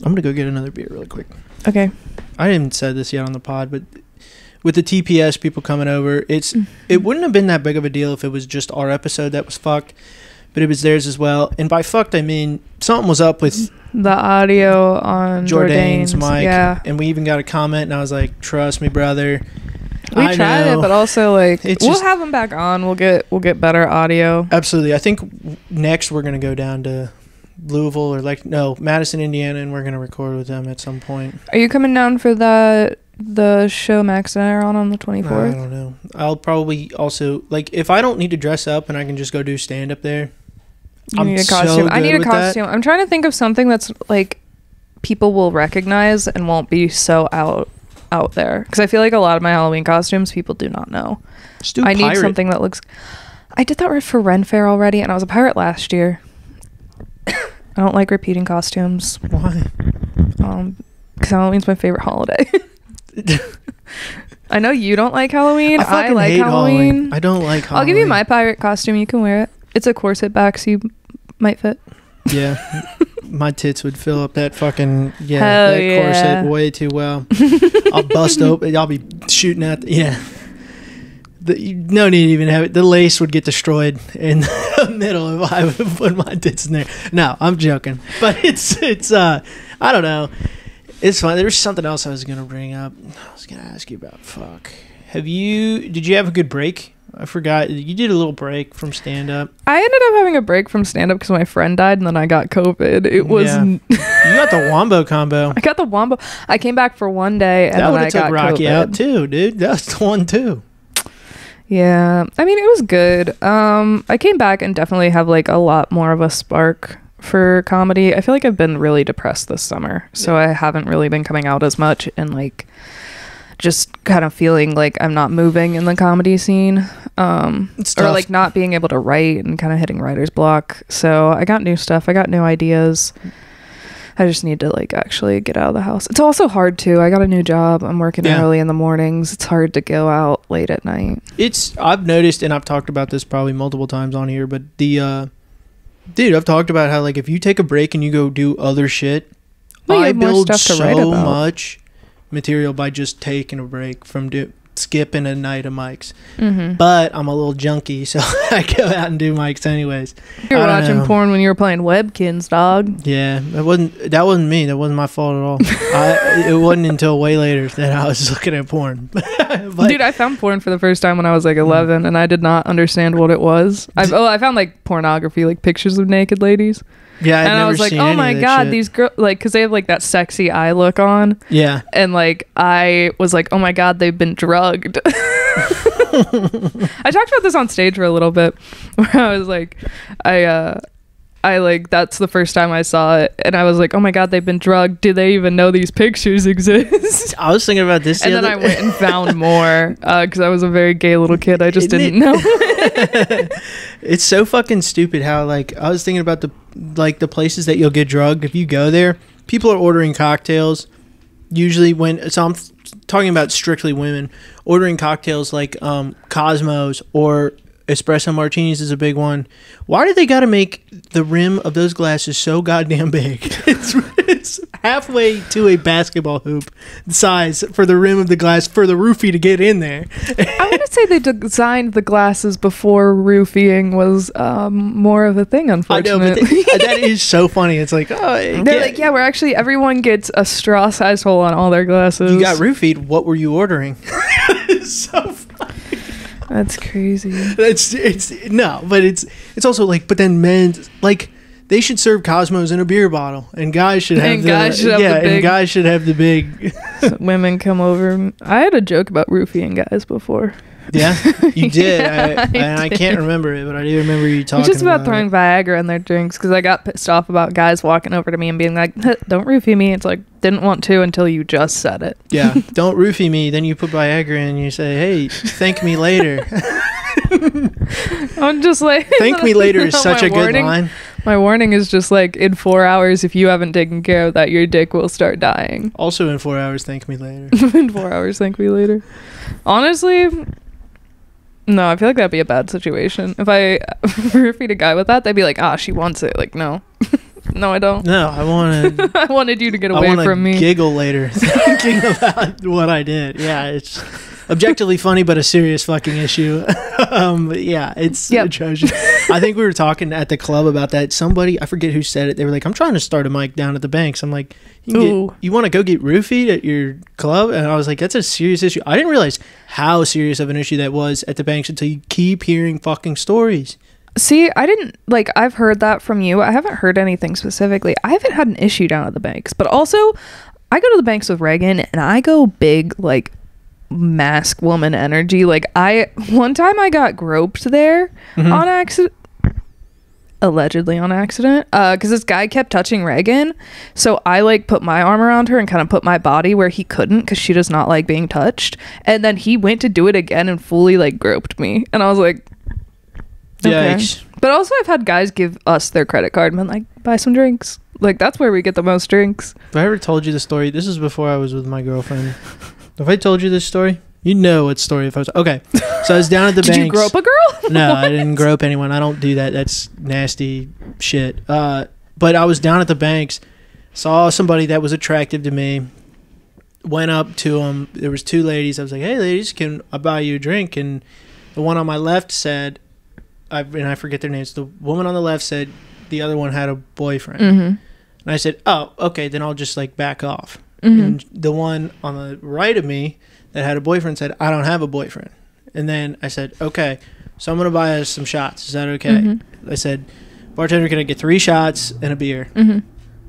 gonna go get another beer really quick. Okay. I haven't said this yet on the pod, but with the TPS people coming over, it wouldn't have been that big of a deal if it was just our episode that was fucked, but it was theirs as well. And by fucked, I mean something was up with the audio on Jourdain's mic. Yeah. And we even got a comment, and I was like, "Trust me, brother." We tried it, but also like we'll have them back on. We'll get better audio. Absolutely. I think next we're gonna go down to Louisville or Madison, Indiana, and we're gonna record with them at some point. Are you coming down for the show Max and I are on the 24th? I don't know. I'll probably also if I don't need to dress up and I can just go do stand up there. I need a costume. I need a costume. I'm trying to think of something that's like people will recognize and won't be so out there, because I feel like a lot of my Halloween costumes people do not know. I need something that looks. I did that for Ren Fair already, and I was a pirate last year. I don't like repeating costumes. Why? Because Halloween's my favorite holiday. I know you don't like Halloween. I like Halloween. I don't like Halloween. I'll give you my pirate costume. You can wear it. It's a corset back, so you might fit. Yeah. My tits would fill up that fucking corset way too well. I'll bust open. I'll be shooting at no need to even have it. The lace would get destroyed, and the middle if I would put my tits in there. No, I'm joking. But it's I don't know. It's fine. There was something else I was gonna bring up. I was gonna ask you about. Did you have a good break? I forgot. You did a little break from stand-up. I ended up having a break from stand-up because my friend died and then I got COVID. It was... Yeah. You got the Wombo combo. I got the Wombo. I came back for one day and then I got Rocky COVID. Out too, dude. That's the one too. Yeah. I mean, it was good. I came back and definitely have like a lot more of a spark for comedy. I feel like I've been really depressed this summer. So I haven't really been coming out as much and like... just kind of feeling like I'm not moving in the comedy scene, or like not being able to write and kind of hitting writer's block. So I got new stuff. I got new ideas. I just need to like actually get out of the house. It's also hard too. I got a new job. I'm working early in the mornings. It's hard to go out late at night. I've noticed, and I've talked about this probably multiple times on here, but dude, I've talked about how like if you take a break and you go do other shit, I build so much material by just taking a break from skipping a night of mics. But I'm a little junkie, so I go out and do mics anyways. You were watching porn when you were playing Webkins, dog. Yeah, that wasn't me. That wasn't my fault at all. It wasn't until way later that I was looking at porn. But, dude, I found porn for the first time when I was like 11 and I did not understand what it was. I found like pornography, like pictures of naked ladies. Yeah, and I was like, oh my god, these girls, like, because they have like that sexy eye look on. Yeah. And like, I was like, oh my god, they've been drugged. I talked about this on stage for a little bit, where I was like, I like, that's the first time I saw it, and I was like, oh my god, they've been drugged. Do they even know these pictures exist? I was thinking about this, and then I went and found more because I was a very gay little kid. I just didn't know. It's so fucking stupid how like I was thinking about the places that you'll get drugged if you go there. People are ordering cocktails. Usually I'm talking about strictly women ordering cocktails like Cosmos or espresso martinis is a big one. Why do they got to make the rim of those glasses so goddamn big? It's halfway to a basketball hoop size for the rim of the glass for the roofie to get in there. I want to say they designed the glasses before roofing was more of a thing, unfortunately. I know, but that is so funny. It's like, oh, they're like, yeah, we're actually, everyone gets a straw size hole on all their glasses. You got roofied. What were you ordering? It's so funny. That's crazy. It's also like, but then men like they should serve Cosmos in a beer bottle, and guys should have guys should have the big. So women come over. I had a joke about roofing guys before. Yeah, you did. I can't remember it, but I do remember you talking. It's just about throwing Viagra in their drinks because I got pissed off about guys walking over to me and being like, "Don't roofie me." It's like, didn't want to until you just said it. Yeah, don't roofie me. Then you put Viagra in and you say, "Hey, thank me later." I'm just like, thank me later is such a good line. My warning is just like, in 4 hours, if you haven't taken care of that, your dick will start dying. Also in 4 hours, thank me later. In 4 hours, thank me later. Honestly, no, I feel like that'd be a bad situation. If I roofied a guy with that, they'd be like, she wants it. Like, no. No, I don't. No, I wanted you to get away from me. Giggle later thinking about what I did. Yeah, it's objectively funny, but a serious fucking issue. Yeah, it's atrocious. I think we were talking at the club about that. Somebody, I forget who said it. They were like, I'm trying to start a mic down at the Banks. I'm like, you want to go get roofied at your club? And I was like, that's a serious issue. I didn't realize how serious of an issue that was at the Banks until you keep hearing fucking stories. See, I didn't, like, I've heard that from you. I haven't heard anything specifically. I haven't had an issue down at the Banks. But also, I go to the Banks with Reagan, and I go big, like, mask woman energy. Like, one time I got groped there on accident. Allegedly on accident. Because this guy kept touching Reagan. So I, like, put my arm around her and kind of put my body where he couldn't because she does not like being touched. And then he went to do it again and fully, like, groped me. And I was like... Okay. Yikes. But also I've had guys give us their credit card and been like, buy some drinks. Like, that's where we get the most drinks. Have I ever told you the story? This is before I was with my girlfriend. Have I told you this story? You know what story if I was... Okay. So I was down at the Banks. Did you grope a girl? No, I didn't grope anyone. I don't do that. That's nasty shit. But I was down at the Banks, saw somebody that was attractive to me, went up to them. There was two ladies. I was like, hey, ladies, can I buy you a drink? And the one on my left said... I forget their names. The woman on the left said the other one had a boyfriend. Mm-hmm. And I said, oh, okay, then I'll just like back off. Mm-hmm. And the one on the right of me that had a boyfriend said, I don't have a boyfriend. And then I said, okay, so I'm going to buy us some shots. Is that okay? Mm-hmm. I said, bartender, can I get 3 shots and a beer? Mm-hmm.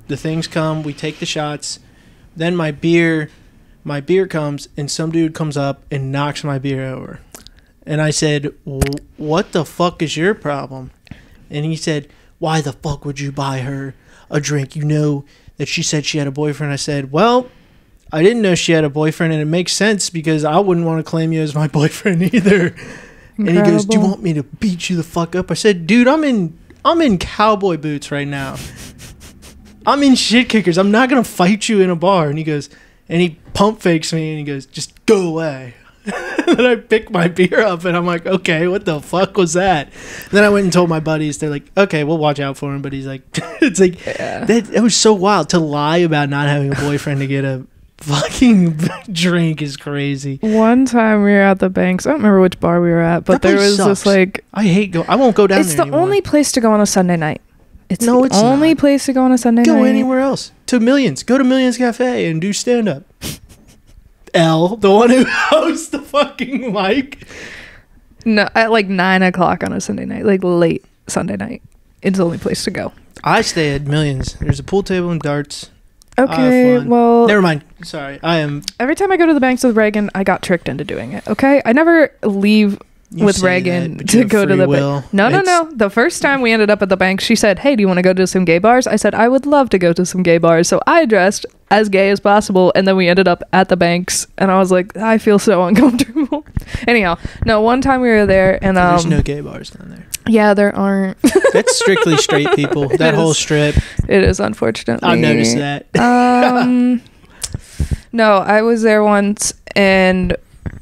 The things come, we take the shots. Then my beer comes, and some dude comes up and knocks my beer over. And I said, what the fuck is your problem? And he said, why the fuck would you buy her a drink? You know that she said she had a boyfriend. I said, well, I didn't know she had a boyfriend, and it makes sense because I wouldn't want to claim you as my boyfriend either. Incredible. And he goes, do you want me to beat you the fuck up? I said, dude, I'm in cowboy boots right now. I'm in shit kickers. I'm not going to fight you in a bar. And he goes, and he pump fakes me, and he goes, just go away. Then I pick my beer up, and I'm like, okay, what the fuck was that? And then I went and told my buddies. They're like, okay, we'll watch out for him. But he's like, it's like, that was so wild. To lie about not having a boyfriend to get a fucking drink is crazy. One time we were at the Banks. I don't remember which bar we were at, but there was this like... I won't go down there It's the only place to go on a Sunday night. It's the only place to go on a Sunday night. Go anywhere else. To Millions. Go to Millions Cafe and do stand-up. L, the one who hosts the fucking mic. No, at like 9 o'clock on a Sunday night, like late Sunday night. It's the only place to go. I stay at Millions. There's a pool table and darts. Okay, well... Never mind. Sorry, I am... Every time I go to the Banks with Reagan, I got tricked into doing it, okay? I never leave with Reagan to go to the Banks. No. The first time we ended up at the Banks, she said, hey, do you want to go to some gay bars? I said, I would love to go to some gay bars. So I dressed as gay as possible, and then we ended up at the Banks, and I was like, I feel so uncomfortable. Anyhow, no, one time we were there, and... There's no gay bars down there. Yeah, there aren't. That's strictly straight people. That whole strip. It is, unfortunately. I've noticed that. No, I was there once, and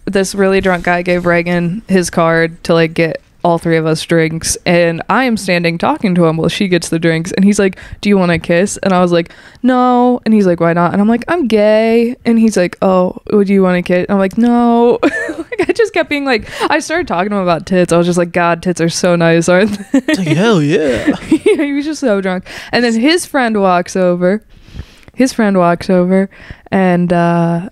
this really drunk guy gave Reagan his card to like get all 3 of us drinks, and I am standing talking to him while she gets the drinks, and he's like, do you want to kiss? And I was like, no. And he's like, why not? And I'm like, I'm gay. And he's like, oh, would you want to kiss? And I'm like, no. Like, I just kept being like, I started talking to him about tits. I was just like, God, tits are so nice, aren't they? It's like, hell yeah. Yeah, he was just so drunk. And then his friend walks over and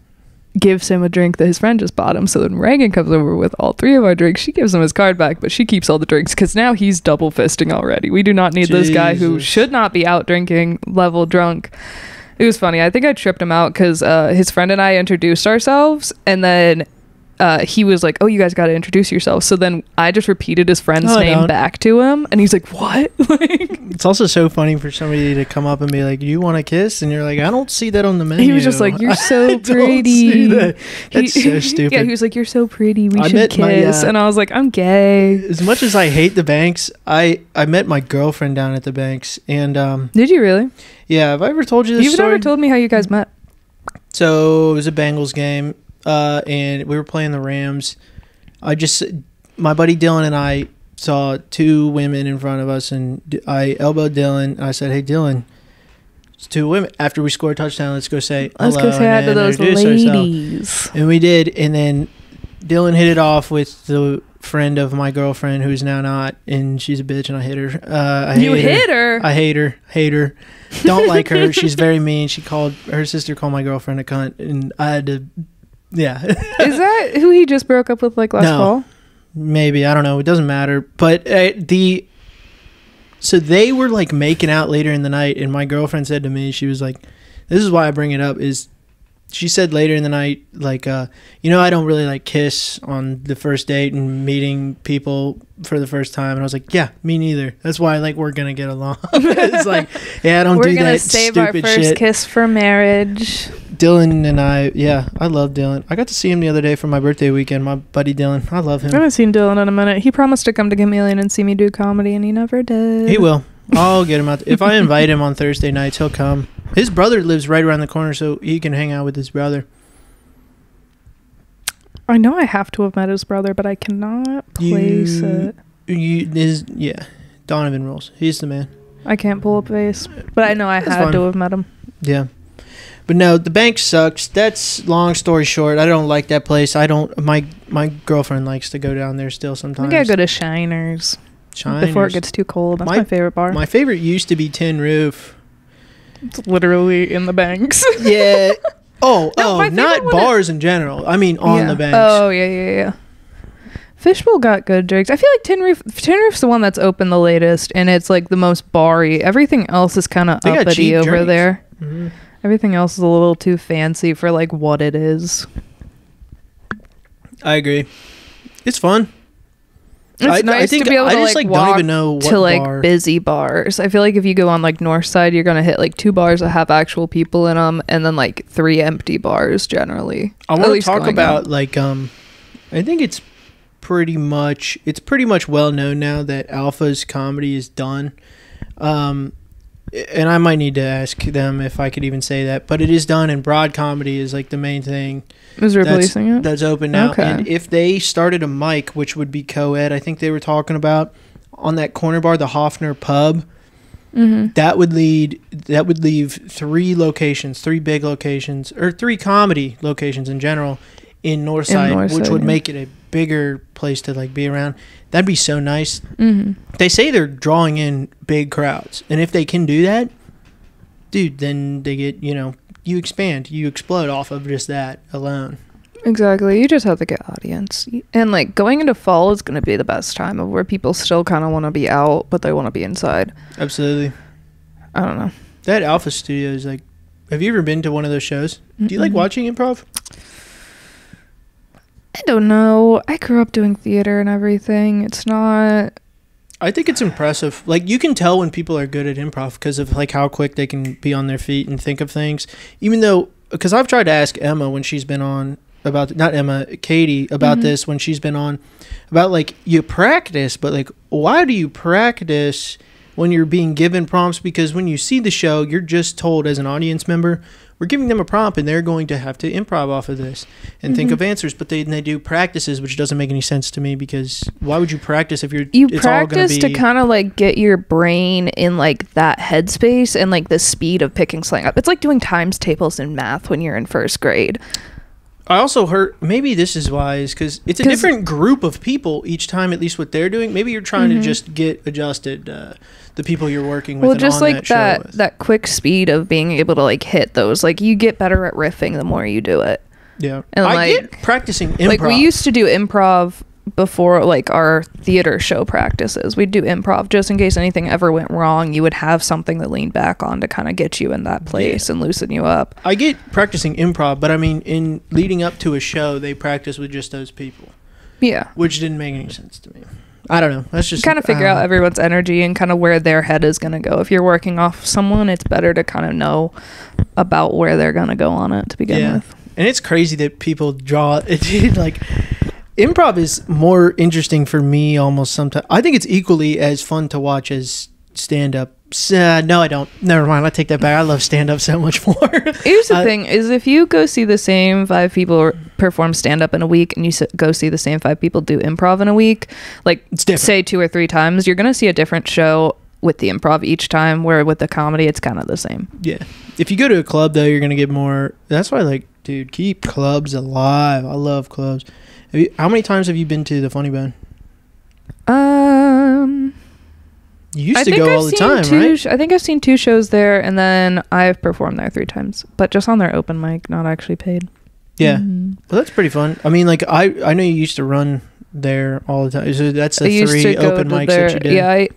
gives him a drink that his friend just bought him. So then Reagan comes over with all 3 of our drinks. She gives him his card back, but she keeps all the drinks because now he's double fisting already. We do not need this guy who should not be out drinking level drunk. It was funny. I think I tripped him out because his friend and I introduced ourselves, and then he was like, oh, you guys got to introduce yourselves. So then I just repeated his friend's name back to him, and he's like, what? Like, it's also so funny for somebody to come up and be like, you want to kiss? And you're like, I don't see that on the menu. He was just like, you're so pretty. That's so stupid. Yeah, he was like, you're so pretty, we should kiss. And I was like, I'm gay. As much as I hate the Banks, I met my girlfriend down at the Banks. And did you really? Yeah, have I ever told you this story? You've never told me how you guys met. So it was a Bengals game. And we were playing the Rams. My buddy Dylan and I saw 2 women in front of us, and I elbowed Dylan. And I said, hey, Dylan, it's 2 women. After we score a touchdown, let's go say hello. Let's go say hi to those ladies. And we did. And then Dylan hit it off with the friend of my girlfriend, who's now not, and she's a bitch, and I hit her. You hit her? I hate her. Don't like her. She's very mean. Her sister called my girlfriend a cunt, and I had to... Yeah. Is that who he just broke up with like last fall? Maybe. I don't know. It doesn't matter. But so they were like making out later in the night, and my girlfriend said to me, she was like, this is why I bring it up, is she said later in the night, like, I don't really like kiss on the first date and meeting people for the first time. And I was like, yeah, me neither. That's why we're going to get along. It's like, yeah, I don't do that stupid shit. We're going to save our first kiss for marriage. Dylan and I love Dylan. I got to see him the other day for my birthday weekend, my buddy Dylan. I love him. I haven't seen Dylan in a minute. He promised to come to Chameleon and see me do comedy, and he never did. He will. I'll get him out. If I invite him on Thursday nights, he'll come. His brother lives right around the corner, so he can hang out with his brother. I know I have to have met his brother, but I cannot place it. Donovan rules. He's the man. I can't pull up face, but I know I had to have met him. Yeah. But no, the bank sucks. That's long story short. I don't like that place. My girlfriend likes to go down there still sometimes. I gotta go to Shiners. Shiners. Before it gets too cold. That's my favorite bar. My favorite used to be Tin Roof. It's literally in the banks. Yeah. Not bars in general. I mean, on the banks. Oh, yeah. Fishbowl got good drinks. I feel like Tin Roof's the one that's open the latest, and it's like the most bar-y. Everything else is kind of uppity over drinks. There. Mm-hmm. Everything else is a little too fancy for like what it is. I agree. It's fun. It's nice to be able to like walk to like busy bars. I feel like if you go on like North Side, you're gonna hit like 2 bars that have actual people in them, and then like 3 empty bars generally. I want to talk about like I think it's pretty much well known now that Alpha's comedy is done. And I might need to ask them if I could even say that, but it is done, and Broad Comedy is like the main thing. Is replacing it? That's open now. Okay. And if they started a mic, which would be co-ed, I think they were talking about on that corner bar, the Hoffner Pub. Mm-hmm. That would leave 3 locations, 3 big locations, or 3 comedy locations in general in Northside, which would make it a bigger place to like be around. That'd be so nice. Mm-hmm. They say they're drawing in big crowds, and if they can do that, dude, then they get, you expand, you explode off of just that alone. Exactly. You just have to get audience, and like going into fall is going to be the best time of where people still kind of want to be out, but they want to be inside. Absolutely. I don't know. That Alpha Studio is like, have you ever been to one of those shows? Do you like watching improv? I don't know. I grew up doing theater and everything. It's not... I think it's impressive. Like, you can tell when people are good at improv because of like how quick they can be on their feet and think of things. Even though, because I've tried to ask Emma when she's been on about, not Emma, Katie, about this when she's been on, about like, you practice, but like, why do you practice when you're being given prompts? Because when you see the show, you're just told as an audience member, we're giving them a prompt and they're going to have to improv off of this and think of answers, but they do practices, which doesn't make any sense to me, because why would you practice if you practice to kind of like get your brain in like that headspace and like the speed of picking slang up. It's like doing times tables in math when you're in first grade. I also heard, maybe this is wise, because it's a different group of people each time, at least what they're doing. Maybe you're trying to just get adjusted, the people you're working with. Well, just like that quick speed of being able to like hit those, like you get better at riffing the more you do it. Yeah. And I get practicing improv. Like we used to do improv before like our theater show practices. We'd do improv just in case anything ever went wrong. You would have something to lean back on to kind of get you in that place and loosen you up. I get practicing improv, but I mean, in leading up to a show, they practice with just those people. Yeah. Which didn't make any sense to me. I don't know. That's just kind of figure out everyone's energy and kind of where their head is going to go. If you're working off someone, it's better to kind of know about where they're going to go on it to begin with. And it's crazy that people draw it. Like, improv is more interesting for me almost sometimes. I think it's equally as fun to watch as stand-up. No, I don't. Never mind. I take that back. I love stand-up so much more. Here's the thing, is if you go see the same 5 people perform stand-up in a week and you go see the same 5 people do improv in a week, like say 2 or 3 times, you're going to see a different show with the improv each time, where with the comedy, it's kind of the same. Yeah. If you go to a club, though, you're going to get more. That's why, like, dude, keep clubs alive. I love clubs. How many times have you been to the Funny Bone? You used to go all the time, right? I think I've seen 2 shows there, and then I've performed there 3 times, but just on their open mic, not actually paid. Yeah. Well, that's pretty fun. I mean, like, I know you used to run there all the time. So that's the 3 open mics that you did. Yeah,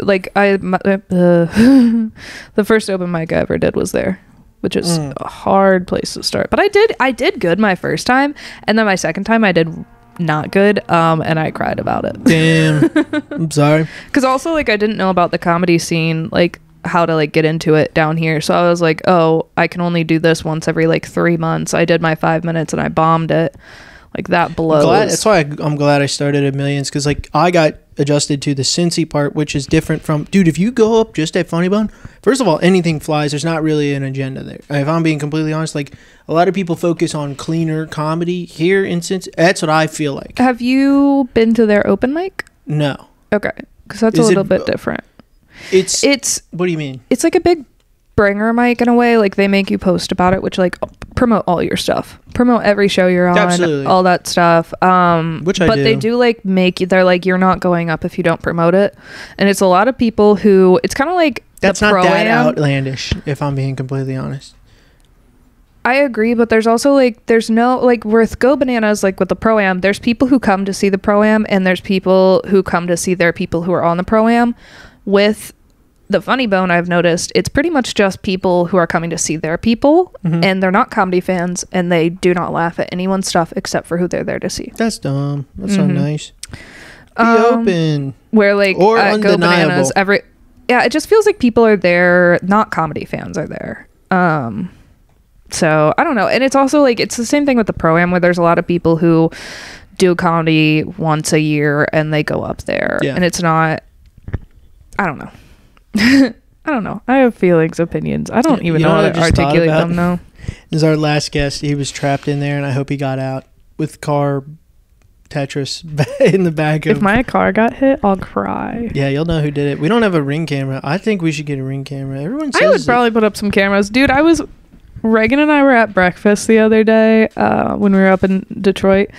the first open mic I ever did was there, which is a hard place to start. But I did good my first time, and then my second time I did not good, and I cried about it. Damn. I'm sorry. Because also, like, I didn't know about the comedy scene, like how to like get into it down here, so I was like, oh, I can only do this once every like 3 months. I did my 5 minutes and I bombed it. Like, that blows. That's why I'm glad I started at Millions, because like I got adjusted to the Cincy part, which is different from, dude, if you go up just at Funny Bone, first of all, anything flies. There's not really an agenda there. If I'm being completely honest, like, a lot of people focus on cleaner comedy here in Cincy. That's what I feel like. Have you been to their open mic? No. Okay, because that's a little bit different. It's what do you mean? It's like a big bringer mic in a way. Like, they make you post about it, which, like, promote all your stuff. Promote every show you're on. Absolutely. All that stuff. Which I do. But they do like they're like, you're not going up if you don't promote it. And it's a lot of people who, it's kind of like that's not that outlandish, if I'm being completely honest. I agree, but there's also like, there's no, like with Go Bananas, like with the Pro-Am, there's people who come to see the Pro-Am and there's people who come to see their people who are on the Pro-Am. With the Funny Bone, I've noticed it's pretty much just people who are coming to see their people, and they're not comedy fans, and they do not laugh at anyone's stuff except for who they're there to see. That's dumb. That's not nice. Be open. Where like or at undeniable. Go Bananas, it just feels like people are there, not comedy fans are there. So I don't know. And it's also like, it's the same thing with the Pro-Am where there's a lot of people who do comedy once a year and they go up there. Yeah. And it's not, I don't know. I don't know. I have feelings, opinions. I don't even know how to articulate them though. This is our last guest. He was trapped in there and I hope he got out with car Tetris in the back of... If my car got hit, I'll cry. Yeah, you'll know who did it. We don't have a Ring camera. I think we should get a Ring camera. Everyone says... I would probably put up some cameras. Dude, Reagan and I were at breakfast the other day when we were up in Detroit,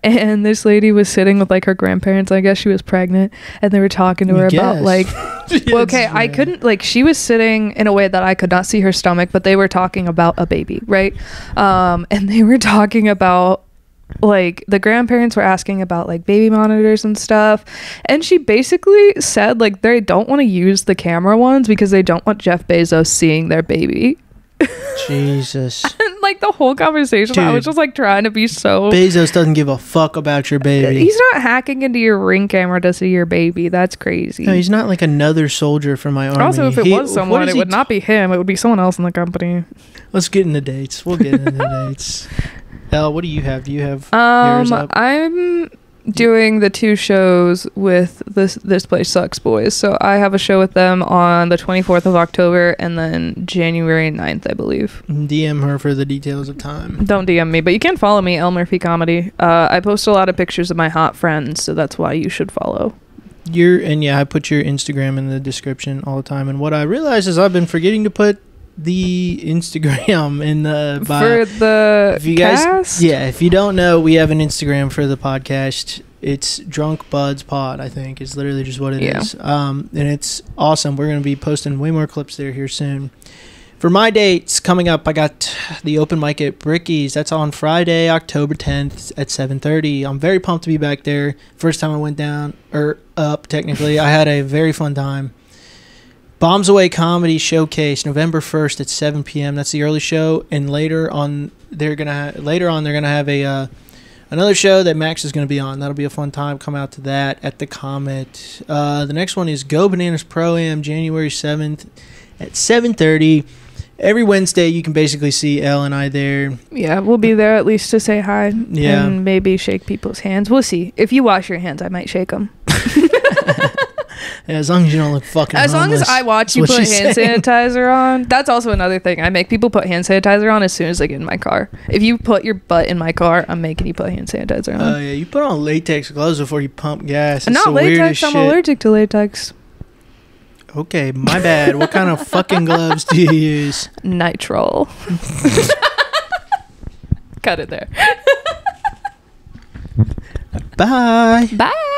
and this lady was sitting with like her grandparents. I guess she was pregnant, and they were talking to her about like, well, okay, I couldn't, like, she was sitting in a way that I could not see her stomach, but they were talking about a baby, right? And they were talking about, like, the grandparents were asking about like baby monitors and stuff, and she basically said like they don't want to use the camera ones because they don't want Jeff Bezos seeing their baby. Jesus. And like the whole conversation, dude, I was just like trying to be so... Bezos doesn't give a fuck about your baby. He's not hacking into your Ring camera to see your baby. That's crazy. No, he's not like another soldier from my army. Also, if it was someone, it would not be him. It would be someone else in the company. Let's get into dates. We'll get into dates. Elle, what do you have? Do you have yours up? I'm doing the 2 shows with this Place Sucks boys. So I have a show with them on the 24th of October and then January 9th, I believe. DM her for the details of time. Don't DM me, but you can follow me, Elle Murphy Comedy. I post a lot of pictures of my hot friends, so that's why you should follow. I put your Instagram in the description all the time. And what I realized is I've been forgetting to put the Instagram in the bio. For the cast? If you don't know, we have an Instagram for the podcast. It's Drunkbudz Pod, I think. It's literally just what it is. And it's awesome. We're going to be posting way more clips there here soon. For my dates coming up, I got the open mic at Bricky's. That's on Friday, October 10th at 7:30. I'm very pumped to be back there. First time I went down, or up technically. I had a very fun time. Bombs Away Comedy Showcase, November 1st at 7 p.m. That's the early show, and later on they're gonna have a another show that Max is gonna be on. That'll be a fun time. Come out to that at the Comet. The next one is Go Bananas Pro-Am, January 7th at 7:30. Every Wednesday you can basically see Elle and I there. Yeah, we'll be there at least to say hi. Yeah, and maybe shake people's hands. We'll see. If you wash your hands, I might shake them. Yeah, as long as you don't look fucking As homeless, long as I watch you put hand sanitizer on. That's also another thing. I make people put hand sanitizer on as soon as they get in my car. If you put your butt in my car, I'm making you put hand sanitizer on. Oh, yeah. You put on latex gloves before you pump gas. It's not latex. I'm allergic to latex. Okay, my bad. What kind of fucking gloves do you use? Nitrile. Cut it there. Bye. Bye.